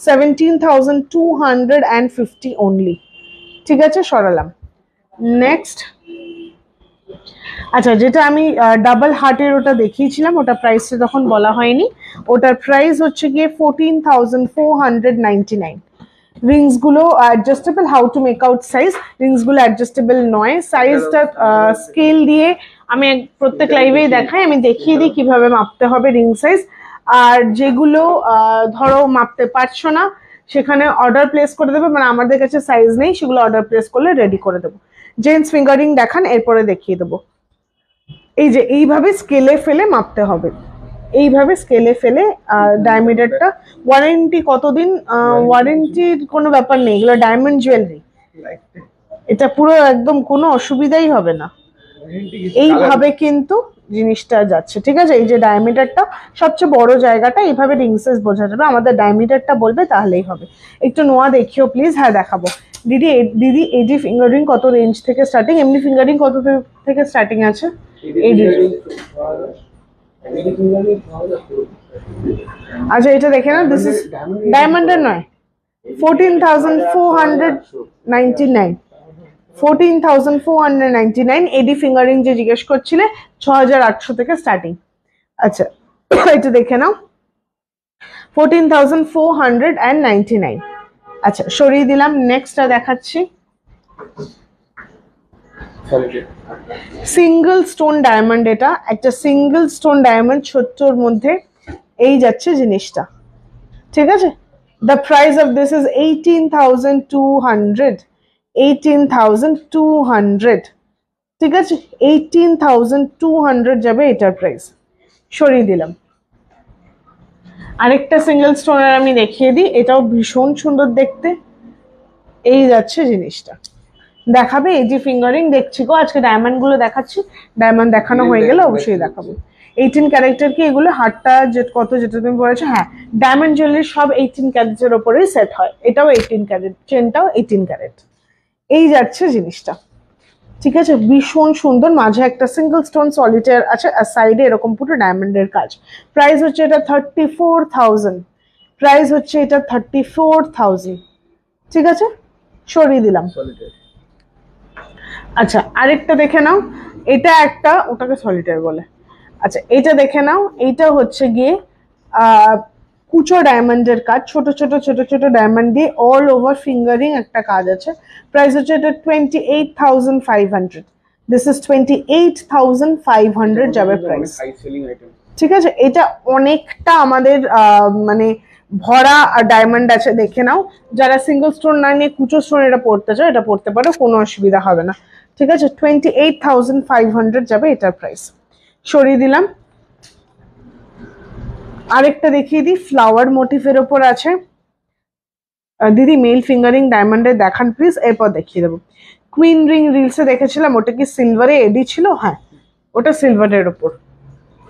17,250 অনলি। ঠিক আছে, সরালাম। নেক্সট, আচ্ছা যেটা আমি ডাবল হার্টের ওটা দেখিয়েছিলাম, ওটা প্রাইসটা তখন বলা হয়নি। ওটার প্রাইস হচ্ছে গিয়ে 14,499। রিংস গুলো adjustable. How to make out size? Rings গুলো অ্যাডজাস্টেবল নয়, সাইজটা স্কেল দিয়ে আমি প্রত্যেক লাইভেই দেখাই, আমি দেখিয়ে দিই কিভাবে মাপতে হবে রিং সাইজ। আর যেগুলো ধরো মাপতে পারছো না সেখানে অর্ডার প্লেস করে দেবে, মানে আমাদের কাছে সাইজ নেই, সেগুলো অর্ডার প্লেস করলে রেডি করে দেবো। জেন্টস ফিঙ্গারিং দেখান, এরপরে দেখিয়ে দেবো। এই যে এইভাবে স্কেলে ফেলে মাপতে হবে, এইভাবে স্কেলে ফেলে। ডায়মিটারটা ওয়ারেন্টি কতদিন? ওয়ারেন্টির কোনো ব্যাপার নেই, এগুলো ডায়মন্ড জুয়েলারি, এটা পুরো একদম কোনো অসুবিধাই হবে না। এইভাবে কিন্তু জিনিসটা যাচ্ছে। ঠিক আছে, এই যে ডায়ামিটারটা সবচেয়ে বড় জায়গাটা, এইভাবে রিং সাইজ বোঝা যাবে। আমাদের ডায়ামিটারটা বলবে তাহলেই হবে। একটু নোয়া দেখিও প্লিজ। হ্যাঁ দেখাবো। দিদি দিদি এডি ফিঙ্গারিং কত রেঞ্জ থেকে স্টার্টিং? এমনি ফিঙ্গারিং কত থেকে স্টার্টিং আছে? আচ্ছা এটা দেখে না, দিস ইজ ডায়মন্ডের নয়, 14,499। 14,499 এডি ফিঙ্গারিং যে জিজ্ঞেস করছিলে, 6,800 থেকে স্টার্টিং। আচ্ছা এটা দেখে নাও, 14,499। আচ্ছা সরিয়ে দিলাম। নেক্সটটা দেখাচ্ছি, সিঙ্গেল স্টোন ডায়মন্ড। এটা একটা সিঙ্গেল স্টোন ডায়মন্ড, ছোট্টর মধ্যে এই যাচ্ছে জিনিসটা। ঠিক আছে, the price of this is 18,200। 18,200। ঠিক আছে, 18,200 যাবে এটার প্রাইস। সরিয়ে দিলাম। আরেকটা সিঙ্গেল স্টোনের আমি দেখিয়ে দিই, এটাও ভীষণ সুন্দর দেখতে। এই যাচ্ছে জিনিসটা। দেখাবে এজি ফিঙ্গারিং? দেখছি গো, আজকে ডায়মন্ড গুলো দেখাচ্ছি, ডায়মন্ড দেখানো হয়ে গেলে অবশ্যই দেখাবো। 18 ক্যারেক্টার কি এগুলো? হারটা যে কত, যেটা তুমি বলেছো, হ্যাঁ ডায়মন্ড জুয়েলারি সব 18 ক্যারেটের ওপরেই সেট হয়। এটাও 18 ক্যারেট, চেনটাও 18 ক্যারেট। এই যাচ্ছে জিনিসটা। ঠিক আছে, ভীষণ সুন্দর। মাঝে একটা সিঙ্গেল স্টোন সলিটার আছে, আর সাইডে এরকম পুরো ডায়মন্ডের কাজ। প্রাইস হচ্ছে এটা 34,000। প্রাইস হচ্ছে এটা 34,000। ঠিক আছে, সরিয়ে দিলাম। আচ্ছা আরেকটা দেখে নাও, এটা একটা, ওটাকে সলিটার বলে। আচ্ছা এটা দেখে নাও, এইটা হচ্ছে গিয়ে কুচো ডায়মন্ডের কাজ, ছোট ছোট ছোট ছোট ডায়মন্ড দিয়ে অল ওভার ফিঙ্গারিং একটা কাজ আছে। প্রাইস হচ্ছে এটা 28,500। দিস ইজ 28,500 যাবে প্রাইস। High selling item. ঠিক আছে, এটা অনেকটা আমাদের মানে ভরা ডায়মন্ড আছে, দেখে নাও। যারা সিঙ্গেল স্টোন না নিয়ে কুচো স্টোন এটা পড়তে চাও, এটা পড়তে পারো, কোনো অসুবিধা হবে না। ঠিক আছে, 28,500 যাবে এটার প্রাইস। সরিয়ে দিলাম। আরেকটা দেখিয়ে দিই, ফ্লাওয়ার মোটিফের ওপর আছে। দিদি মেল ফিঙ্গারিং ডায়মন্ডের দেখান প্লিজ, এরপর দেখিয়ে দেবো। কুইন রিং রিলসে দেখেছিলাম, ওটা কি সিলভারে এডি ছিল? হ্যাঁ, ওটা সিলভারের ওপর।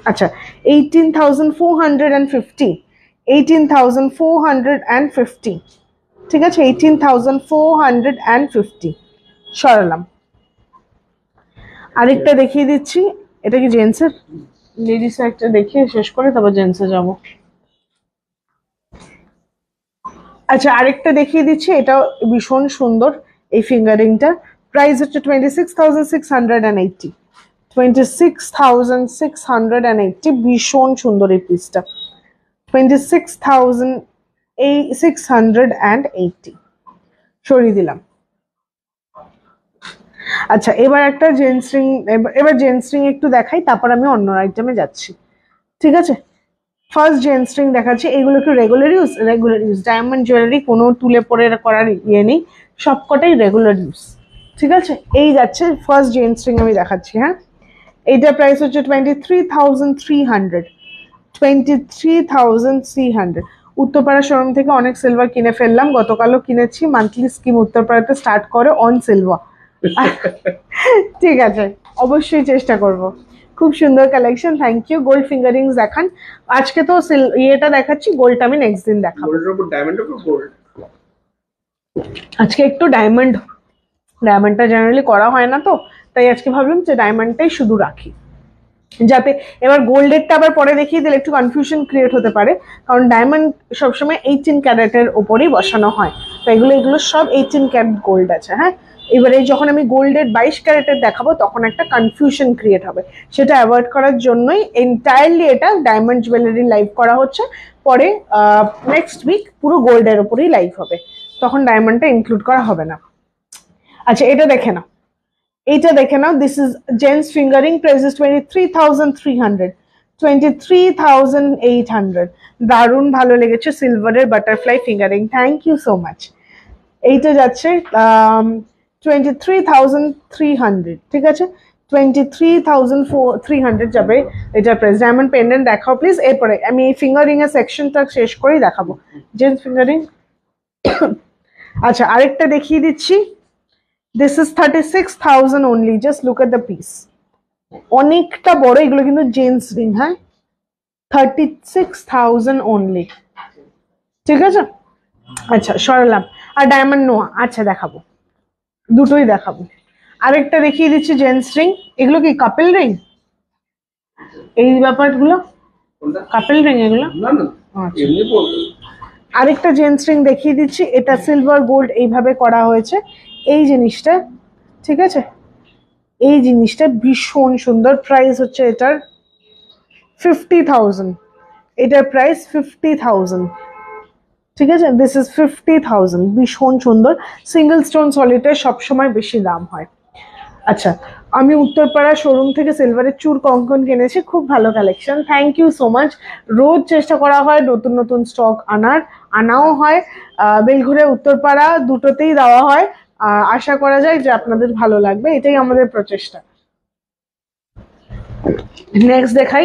আচ্ছা, 18,450, 18,450। ঠিক আছে, 18,450 সরালাম। আরেকটা দেখিয়ে দিচ্ছি, এটা কি জেন্টসের? লেডিস একটা দেখিয়ে শেষ করে তারপর জেন্টসে যাব। আচ্ছা আরেকটা দেখিয়ে দিচ্ছি, এটাও ভীষণ সুন্দর এই ফিঙ্গারিংটা। প্রাইস হচ্ছে 26,680, 26,680। ভীষণ সুন্দর এই পিসটা, 26,680। সরিয়ে দিলাম। আচ্ছা এবার একটা জেন্টস রিং, এবার জেন্টস রিং একটু দেখাই, তারপর আমি অন্য আইটেমে যাচ্ছি। ঠিক আছে, ফার্স্ট জেন্টস রিং দেখাচ্ছি। এগুলো কি regular use? Regular use diamond jewellery, কোনো তুলে পরে করার ইয়ে নেই, সবকটাই রেগুলার ইউজ। ঠিক আছে, এই যাচ্ছে ফার্স্ট জেন্টস রিং আমি দেখাচ্ছি। হ্যাঁ, এইটার প্রাইস হচ্ছে 23,300, 23,300। উত্তরপাড়া শোরুম থেকে অনেক সিলভার কিনে ফেললাম, গতকালও কিনেছি। মান্থলি স্কিম উত্তরপাড়াতে স্টার্ট করে অন সিলভার। ঠিক আছে, অবশ্যই চেষ্টা করব। খুব সুন্দর collection, thank you. Gold finger rings দেখান। আজকে তো ইয়েটা দেখাচ্ছি, গোল্ডটা আমি নেক্সট দিন দেখাবো। গোল্ডের উপর ডায়মন্ডের উপর গোল্ড। আজকে একটু ডায়মন্ডটা জেনারেলি করা হয় না, তো তাই আজকে ভাবলাম যে ডায়মন্ডটাই শুধু রাখি, যাতে এবার গোল্ডেরটা আবার পরে দেখিয়ে দিলে একটু কনফিউশন ক্রিয়েট হতে পারে, কারণ ডায়মন্ড সবসময় 18 ক্যারেটের ওপরেই বসানো হয়। তো এগুলো সব 18 ক্যারেট গোল্ড আছে। হ্যাঁ, এবারে যখন আমি গোল্ডের 22 ক্যারেটের দেখাবো তখন একটা কনফিউশন ক্রিয়েট হবে, সেটা অ্যাভয়েড করার জন্যই এন্টায়ারলি এটা ডায়মন্ড জুয়েলারি লাইভ করা হচ্ছে। পরে নেক্সট উইক পুরো গোল্ডের ওপরেই লাইভ হবে, তখন ডায়মন্ডটা ইনক্লুড করা হবে না। আচ্ছা এটা দেখে নাও, এইটা দেখে নাও। This is gents finger ring, price is 23,300, 23,800। দারুণ ভালো লেগেছে সিলভারের butterfly finger ring, thank you so much. এইটা যাচ্ছে 23,300। ঠিক আছে, 23,300 যাবে এটার প্রাইস। ডায়মন্ড পেন্ডেন্ট দেখাও প্লিজ, এরপরে আমি এই ফিঙ্গারিং এর সেকশনটা শেষ করেই দেখাবো জেন্টস ফিঙ্গারিং। আচ্ছা আরেকটা দেখিয়ে দিচ্ছি। This is 36,000 only. Just look at the piece. অনেকটা বড়, এগুলো কিন্তু জেন্টস রিং। হ্যাঁ, 36,000 only। ঠিক আছে, আচ্ছা সরালাম। আর ডায়মন্ড নোয়া, আচ্ছা দেখাবো, দুটোই দেখাবো। আরেকটা দেখিয়ে দিচ্ছি জেন্টস রিং। এগুলো কি কাপেল রিং? এই ব্যাপারগুলো কাপেল রিং এগুলো? না না, এমনি বলবো। আরেকটা জেন্টস রিং দেখিয়ে দিচ্ছি, এটা সিলভার গোল্ড এইভাবে করা হয়েছে এই জিনিসটা। ঠিক আছে, এই জিনিসটা ভীষণ সুন্দর। প্রাইস হচ্ছে এটার 50,000, এটার প্রাইস 50,000। ঠিক আছে, দিস ইজ 50,000। ভীষণ সুন্দর, সিঙ্গেল স্টোন সলিটার সবসময় বেশি দাম হয়। আচ্ছা, আমি উত্তরপাড়া শোরুম থেকে সিলভারের চূড় কঙ্কন কিনেছি, খুব ভালো collection, thank you so much. রোজ চেষ্টা করা হয় নতুন নতুন স্টক আনাও হয়। বেলঘুরে উত্তরপাড়া দুটোতেই দেওয়া হয়। আশা করা যায় যে আপনাদের ভালো লাগবে, এটাই আমাদের প্রচেষ্টা। নেক্সট দেখাই।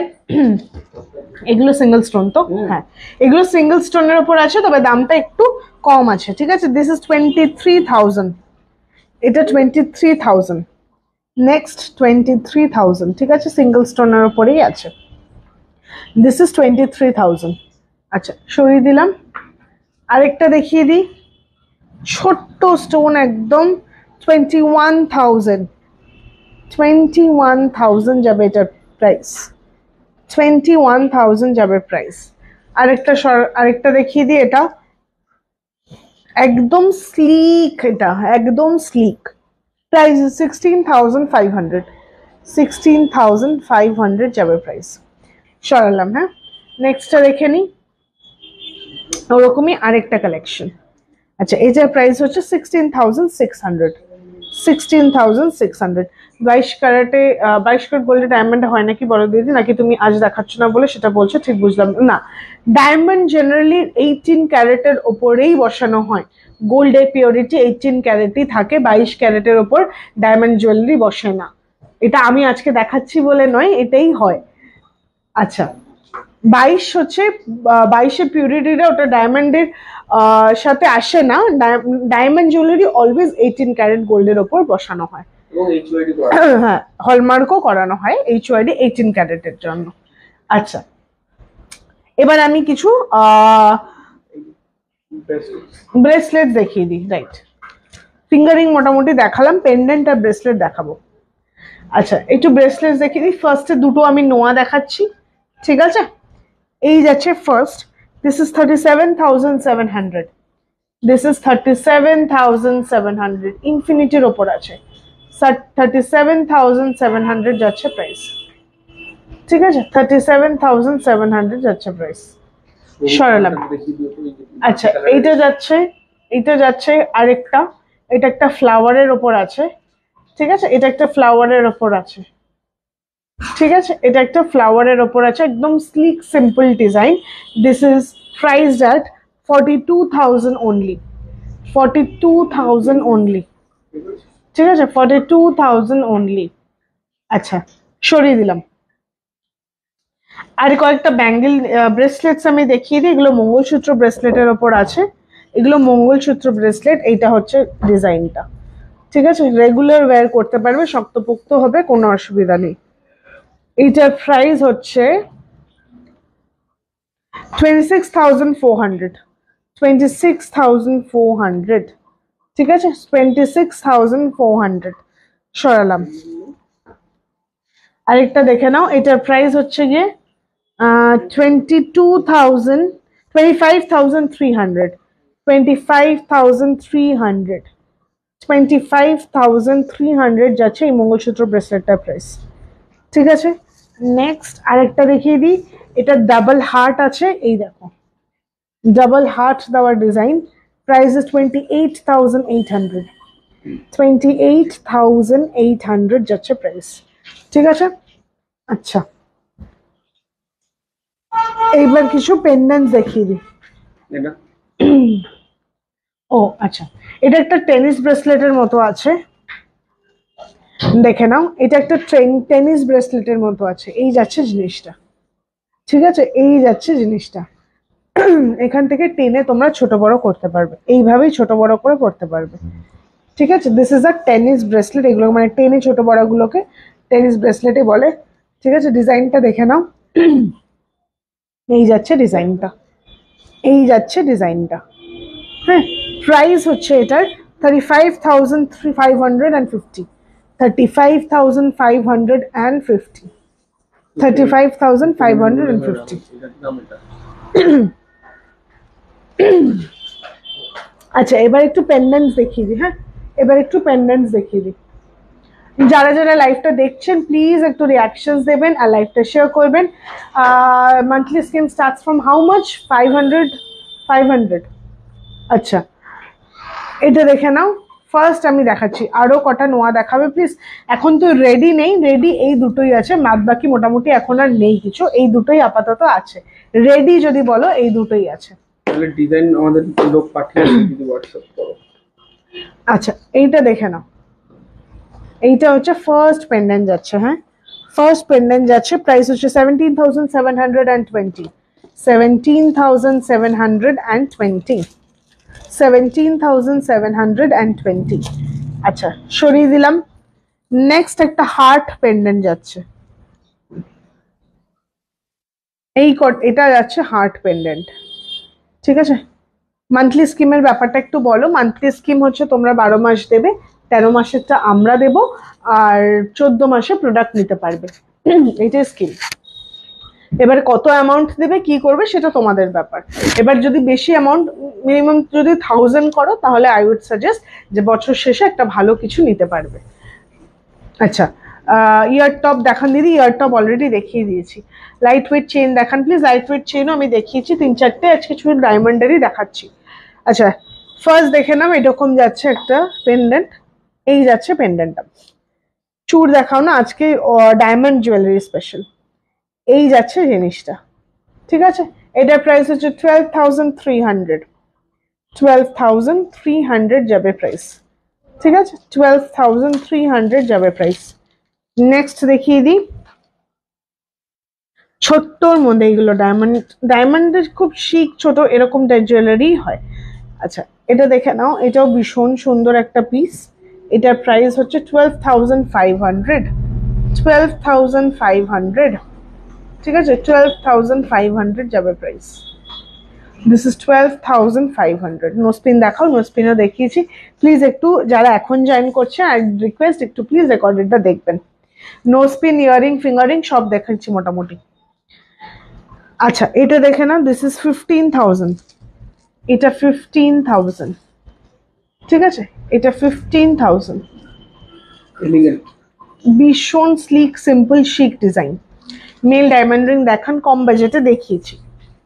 এগুলো সিঙ্গেল স্টোন তো? হ্যাঁ, এগুলো সিঙ্গেল স্টোনের উপর আছে, তবে দামটা একটু কম আছে। ঠিক আছে, দিস ইজ 23,000, এটা 23,000। নেক্সট 23,000। ঠিক আছে, সিঙ্গেল স্টোনের উপরেই আছে। This is 23,000। আচ্ছা সরিয়ে দিলাম। আরেকটা দেখিয়ে দিই, ছোট্ট স্টোন একদম, 21,000, 21,000 যাবে এটার প্রাইস, 21,000 যাবে প্রাইস। আরেকটা দেখিয়ে দিই, এটা একদম স্লিক, এটা একদম স্লিক। প্রাইস 16,500, 16,500 যাবে প্রাইস। সরালাম, হ্যাঁ। নেক্সটটা দেখে নিই, ওরকমই আরেকটা কালেকশন। আচ্ছা, এই যে প্রাইস হচ্ছে 16,600। 16,600 22 ক্যারেটে 22 ক্যারেট গোল্ডে ডায়মন্ড হয় নাকি বলো দিদি, নাকি তুমি আজ দেখাচ্ছ না বলে সেটা বলছো? ঠিক বুঝলাম না। ডায়মন্ড জেনারেলি 18 ক্যারেটের ওপরেই বসানো হয়। গোল্ডের পিওরিটি 18 ক্যারেটই থাকে, 22 ক্যারেটের ওপর ডায়মন্ড জুয়েলারি বসে না। এটা আমি আজকে দেখাচ্ছি বলে নয়, এটাই হয়। আচ্ছা, 22 হচ্ছে 22-এর পিউরিটিটা ওটা ডায়মন্ডের সাথে আসে না। ডায়মন্ড জুয়েলারি অলওয়েজ 18 ক্যারেট গোল্ডের ওপর বসানো হয় এবং এইচওআইডি করা। হ্যাঁ, হলমার্কও করানো হয় এইচওআইডি 18 ক্যারেটের জন্য। আচ্ছা, এবার আমি কিছু ব্রেসলেট দেখিয়ে দিই। রাইট, ফিঙ্গারিং মোটামুটি দেখালাম, পেন্ডেন্ট আর ব্রেসলেট দেখাবো। আচ্ছা, একটু ব্রেসলেট দেখিয়ে দিই। ফার্স্টে দুটো আমি নোয়া দেখাচ্ছি, ঠিক আছে? এই যাচ্ছে first, this is 37,700। This is 37,700, ইনফিনিটির ওপর আছে। 37,700 যাচ্ছে প্রাইস, ঠিক আছে? 37,700 যাচ্ছে প্রাইস। সরালাম। আচ্ছা, এইটা যাচ্ছে আরেকটা, এটা একটা ফ্লাওয়ারের ওপর আছে, ঠিক আছে? এটা একটা ফ্লাওয়ারের ওপর আছে, ঠিক আছে? এটা একটা ফ্লাওয়ারের ওপর আছে, একদম slick simple design. This is priced at 42,000 only. 42,000 only, ঠিক আছে? 42,000 অনলি। আচ্ছা, সরিয়ে দিলাম। আর কয়েকটা ব্যাঙ্গেল ব্রেসলেটস আমি দেখিয়ে দিই। এগুলো মঙ্গলসূত্র ব্রেসলেটের ওপর আছে, এগুলো মঙ্গলসূত্র ব্রেসলেট। এইটা হচ্ছে ডিজাইনটা, ঠিক আছে? রেগুলার ওয়্যার করতে পারবে, শক্তপোক্ত হবে, কোনো অসুবিধা নেই। এইটার প্রাইস হচ্ছে 26,400। 26,400, ঠিক আছে? 26,400। সরালাম। আরেকটা দেখে নাও, এটার প্রাইস হচ্ছে গিয়ে 25,300। 25,300, 25,300 যাচ্ছে এই মঙ্গলসূত্র ব্রেসলেটটার প্রাইস, ঠিক আছে? নেক্সট আরেকটা দেখিয়ে দিই। এটা ডাবল হার্ট আছে, এই দেখো ডাবল হার্ট দেওয়ার ডিজাইন। Price is 28,800। 28,800 যাচ্ছে প্রাইস, ঠিক আছে? আচ্ছা, এইবার কিছু পেন্ডেন্টস দেখিয়ে দিই। এটা ও আচ্ছা, এটা একটা টেনিস ব্রেসলেটের মতো আছে, দেখে নাও। এটা একটা টেনিস ব্রেসলেটের মতো আছে, এই যাচ্ছে জিনিসটা, ঠিক আছে? এই যাচ্ছে জিনিসটা। এখান থেকে টেনে তোমরা ছোট বড় করতে পারবে, এইভাবেই ছোট বড় করে করতে পারবে, ঠিক আছে? This is a tennis bracelet. এগুলো মানে টেনে ছোট বড় গুলোকে টেনিস ব্রেসলেটই বলে, ঠিক আছে? ডিজাইনটা দেখে নাও। এই যাচ্ছে ডিজাইনটা, এই যাচ্ছে ডিজাইনটা, হ্যাঁ। প্রাইস হচ্ছে এটার 35,550। 35,550। 35,550। আচ্ছা, এবার একটু পেন্ডেন্টস দেখিয়ে দিই, হ্যাঁ। এবার একটু পেন্ডেন্টস দেখিয়ে দিই। যারা যারা লাইভটা দেখছেন প্লিজ একটু রিয়াকশনস দেবেন আর লাইভটা শেয়ার করবেন। Monthly scheme starts from how much? 500। 500। আচ্ছা, এটা দেখে নাও। ফার্স্ট আমি দেখাচ্ছি, আরো কটা নোয়া দেখাবে প্লিজ। এখন তো রেডি নেই, রেডি এই দুটোই আছে, বাদ বাকি মোটামুটি এখন আর নেই কিছু, এই দুটোই আপাতত আছে। রেডি যদি বলো এই দুটোই আছে। তাহলে ডিজাইন আমাদের লোক পাঠিয়ে যদি হোয়াটসঅ্যাপ করো। আচ্ছা, এইটা দেখে নাও। এইটা হচ্ছে ফার্স্ট পেন্ডেন্ট যাচ্ছে, হ্যাঁ ফার্স্ট পেন্ডেন্ট যাচ্ছে। প্রাইস হচ্ছে 17,720। 17,720। 17,720। আচ্ছা, সরিয়ে দিলাম। নেক্সট একটা হার্ট পেন্ডেন্ট যাচ্ছে, এটা যাচ্ছে হার্ট পেন্ডেন্ট, ঠিক আছে? মান্থলি স্কিমের ব্যাপারটা একটু বলো। মান্থলি স্কিম হচ্ছে তোমরা 12 মাস দেবে, 13 মাসেরটা আমরা দেব, আর 14 মাসে প্রোডাক্ট নিতে পারবে, এইটাই স্কিম। এবার কত অ্যামাউন্ট দেবে কি করবে সেটা তোমাদের ব্যাপার। এবার যদি বেশি অ্যামাউন্ট, মিনিমাম যদি 1000 করো, তাহলে আই উড সাজেস্ট যে বছর শেষে একটা ভালো কিছু নিতে পারবে। আচ্ছা, ইয়ার টপ দেখান দিদি, ইয়ার টপ অলরেডি দেখিয়ে দিয়েছি। লাইট ওয়েট চেন দেখান প্লিজ, লাইট ওয়েট চেনও আমি দেখিয়েছি 3-4টে, আজকে শুধু ডায়মন্ডেরই দেখাচ্ছি। আচ্ছা ফার্স্ট দেখে নাম, এরকম যাচ্ছে একটা পেন্ডেন্ট, এই যাচ্ছে পেন্ডেন্টটা। চূড় দেখাও না, আজকে ডায়মন্ড জুয়েলারি স্পেশাল। এই যাচ্ছে জিনিসটা, ঠিক আছে। এটার প্রাইস হচ্ছে 12,300, 12,300 যাবে প্রাইস, ঠিক আছে, 12,300 যাবে প্রাইস। নেক্সট দেখিয়ে দিই, ছোট্টর মধ্যে এইগুলো ডায়মন্ড, ডায়মন্ডের খুব শিক ছোট এরকম জুয়েলারি হয়। আচ্ছা এটা দেখে নাও, এটাও ভীষণ সুন্দর একটা পিস। এটার প্রাইস হচ্ছে 12,500, 12,500, ঠিক আছে, 12,500 যাবে প্রাইস। This is 12,500। নোস্পিন দেখাও, নোস্পিনও দেখিয়েছি। প্লিজ একটু যারা এখন জয়েন করছে আই রিকোয়েস্ট একটু প্লিজ রেকর্ডেডটা দেখবেন। নোস্পিন, ইয়ারিং, ফিঙ্গারিং সব দেখাচ্ছি মোটামুটি। আচ্ছা এটা দেখে না, দিস ইজ 15,000, এটা 15,000, ঠিক আছে, এটা 15,000। এলিগেন্ট, ভীষণ স্লিক সিম্পল শিক ডিজাইন। মেল ডায়মন্ড রিং দেখান, কম বাজেটে দেখিয়েছি।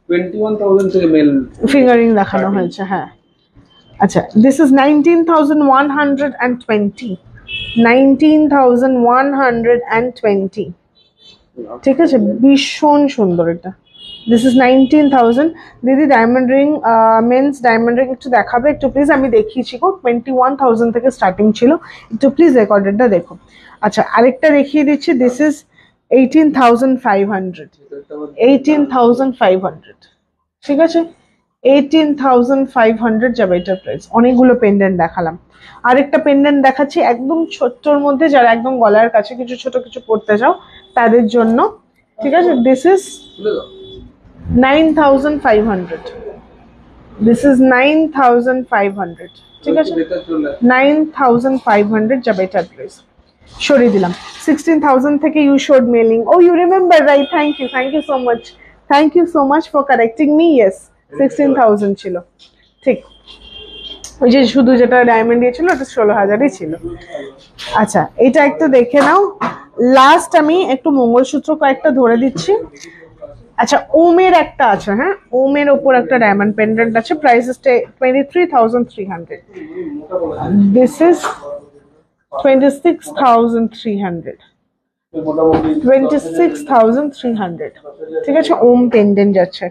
21,000 থেকে মেল ফিঙ্গারিং দেখানো হয়েছে, হ্যাঁ। আচ্ছা দিস ইজ 19,120, 19,120, ঠিক আছে, ভীষণ সুন্দর এটা। This is 19,000। দিদি diamond ring, men's diamond ring একটু দেখাবে একটু প্লিজ, আমি দেখিয়েছি গো, 21,000 থেকে স্টার্টিং ছিল, একটু প্লিজ রেকর্ডেডটা দেখো। আচ্ছা আরেকটা দেখিয়ে দিচ্ছি, দিস ইজ 18,500, 18,500, ঠিক আছে, 18,500 যাবে এটার প্রাইস। অনেকগুলো পেন্ডেন্ট দেখালাম, আরেকটা পেন্ডেন্ট দেখাচ্ছি একদম ছোট্টর মধ্যে, যারা একদম গলার কাছে কিছু ছোট কিছু পড়তে চাও তাদের জন্য, ঠিক আছে। দিস ইজ 9,500, দিস ইজ 9,500, ঠিক আছে, 9,500 যাবে এটার প্রাইস। সরিয়ে দিলাম। 16,000 থেকে you showed mailing, oh you remember right, thank you so much, thank you so much for correcting me. Yes 16,000 ছিল, ঠিক, ওই যে শুধু যেটা ডায়মন্ড দিয়েছিল ওটা 16,000ই ছিল। আচ্ছা এটা একটু দেখে নাও, লাস্ট আমি একটু মঙ্গলসূত্র কয়েকটা ধরে দিচ্ছি। আচ্ছা ওমের একটা আছে, হ্যাঁ ওমের ওপর একটা ডায়মন্ড পেন্ডেন্ট আছে, প্রাইস ইজ 23,300, দিস ইজ 26,300, 26,300, ঠিক আছে, ওম পেন্ডেন্ট যাচ্ছে,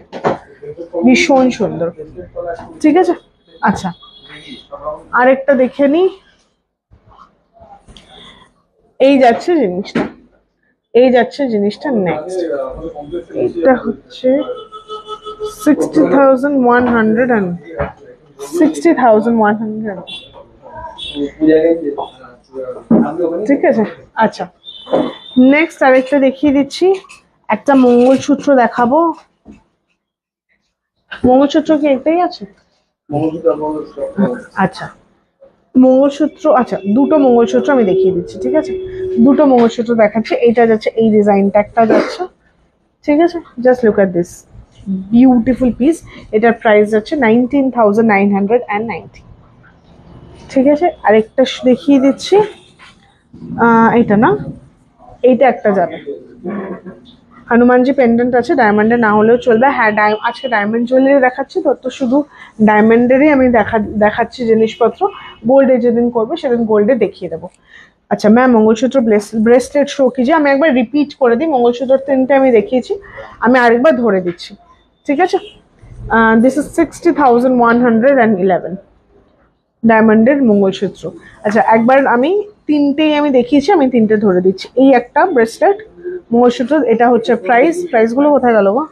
ভীষণ সুন্দর, ঠিক আছে। আচ্ছা আরেকটা দেখে নি, এই যাচ্ছে জিনিসটা, এই যাচ্ছে জিনিসটা। নেক্সট এটা হচ্ছে 60,100, 60,100, ঠিক আছে। আচ্ছা নেক্সট আরেকটা দেখিয়ে দিচ্ছি, একটা মঙ্গলসূত্র দেখাবো। মঙ্গলসূত্র কি একটাই আছে? আচ্ছা মঙ্গলসূত্র, আচ্ছা দুটো মঙ্গলসূত্র আমি দেখিয়ে দিচ্ছি, ঠিক আছে, দুটো মঙ্গলসূত্র দেখাচ্ছি। এইটা যাচ্ছে, এই ডিজাইনটা একটা যাচ্ছে, ঠিক আছে, just look at this beautiful piece. এটার প্রাইস যাচ্ছে 19,990, ঠিক আছে। আরেকটা দেখিয়ে দিচ্ছি, এইটা না, এইটা একটা যাবে, হনুমানজি পেন্ডেন্ট আছে, ডায়মন্ডের না হলেও চলবে। হ্যাঁ আজকে ডায়মন্ড জুয়েলারি দেখাচ্ছি তো শুধু ডায়মন্ডেরই আমি দেখাচ্ছি জিনিসপত্র। গোল্ডে যেদিন করবে সেদিন গোল্ডে দেখিয়ে দেবো। আচ্ছা ম্যাম মঙ্গলসূত্র ব্রেসলেট শো कीजिए, আমি একবার রিপিট করে দিই, মঙ্গলসূত্র 3টে আমি দেখিয়েছি, আমি আরেকবার ধরে দিচ্ছি, ঠিক আছে। দিস ইজ 60,111 ডায়মন্ডের মঙ্গলসূত্র। আচ্ছা একবার আমি তিনটেই আমি দেখিয়েছি, আমি তিনটে ধরে দিচ্ছি। এই একটা ব্রেসলেট মঙ্গলসূত্র, এটা হচ্ছে প্রাইসগুলো কোথায় গেল গো,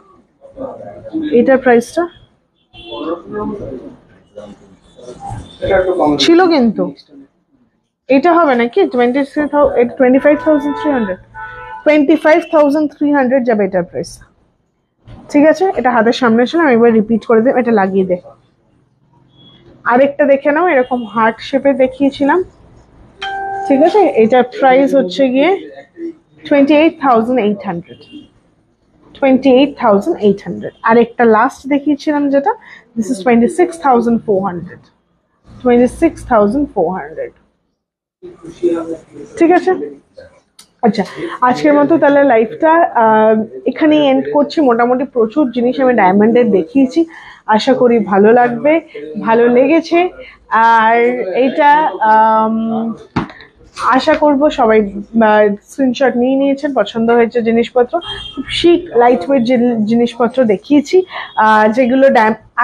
এটার প্রাইসটা ছিল কিন্তু এটা হবে নাকি 25,300, 25,300 যাবে এটার প্রাইস, ঠিক আছে। এটা হাতের সামনে ছিল, আমি একবার রিপিট করে দিই, এটা লাগিয়ে দে। আরেকটা দেখে নাও, এরকম হার্ট শেপে দেখিয়েছিলাম, ঠিক আছে, এটার প্রাইস হচ্ছে গিয়ে 28,800, 28,800। আরেকটা লাস্ট দেখিয়েছিলাম যেটা, দিস ইজ 26,400, 26,400, ঠিক আছে। আচ্ছা, আজকের মতো তাহলে লাইফটা এখানেই এন্ড করছি। মোটামুটি প্রচুর জিনিস আমি ডায়মন্ডের দেখিয়েছি, আশা করি ভালো লাগবে, ভালো লেগেছে। আর এইটা আশা করব সবাই স্ক্রিনশট নিয়ে নিয়েছেন, পছন্দ হয়েছে জিনিসপত্র। খুব শিক লাইট ওয়েট জিনিসপত্র দেখিয়েছি, যেগুলো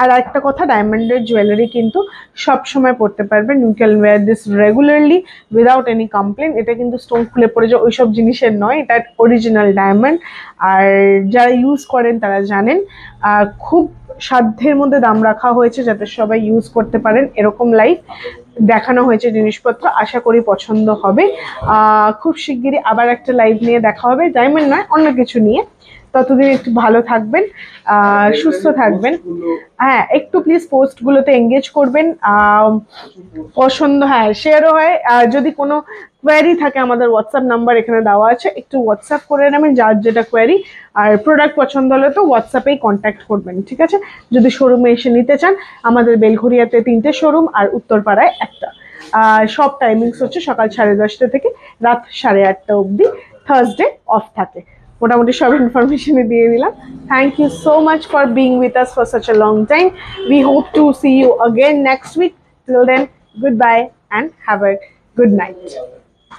আর একটা কথা, ডায়মন্ডের জুয়েলারি কিন্তু সব সময় পরতে পারবেন। You can wear this regularly without any complain. এটা কিন্তু স্টোন খুলে পড়ে যায় ওইসব জিনিসের নয়, এটা অরিজিনাল ডায়মন্ড। আর যারা ইউজ করেন তারা জানেন খুব সাধ্যের মধ্যে দাম রাখা হয়েছে যাতে সবাই ইউজ করতে পারেন, এরকম লাইফ দেখানো হয়েছে জিনিসপত্র। আশা করি পছন্দ হবে। খুব শিগগিরই আবার একটা লাইভ নিয়ে দেখা হবে, ডায়মন্ড নয় অন্য কিছু নিয়ে। ততদিন একটু ভালো থাকবেন, সুস্থ থাকবেন। হ্যাঁ, একটু প্লিজ পোস্টগুলোতে এঙ্গেজ করবেন, পছন্দ হ্যাঁ শেয়ারও হয়। যদি কোনো কোয়ারি থাকে আমাদের হোয়াটসঅ্যাপ নাম্বার এখানে দেওয়া আছে, একটু হোয়াটসঅ্যাপ করে নেবেন যার যেটা কোয়ারি। আর প্রোডাক্ট পছন্দ হলে তো হোয়াটসঅ্যাপেই কন্ট্যাক্ট করবেন, ঠিক আছে? যদি শোরুমে এসে নিতে চান, আমাদের বেলঘরিয়াতে 3টে শোরুম আর উত্তরপাড়ায় একটা। সব টাইমিংস হচ্ছে সকাল 10:30 থেকে রাত 8:30 অবধি, থার্সডে অফ থাকে। মোটামুটি সব ইনফরমেশনে দিয়ে দিলাম। Thank you so much for being with us for such a long time. We hope to see you again next week. Till then, goodbye and have a good night.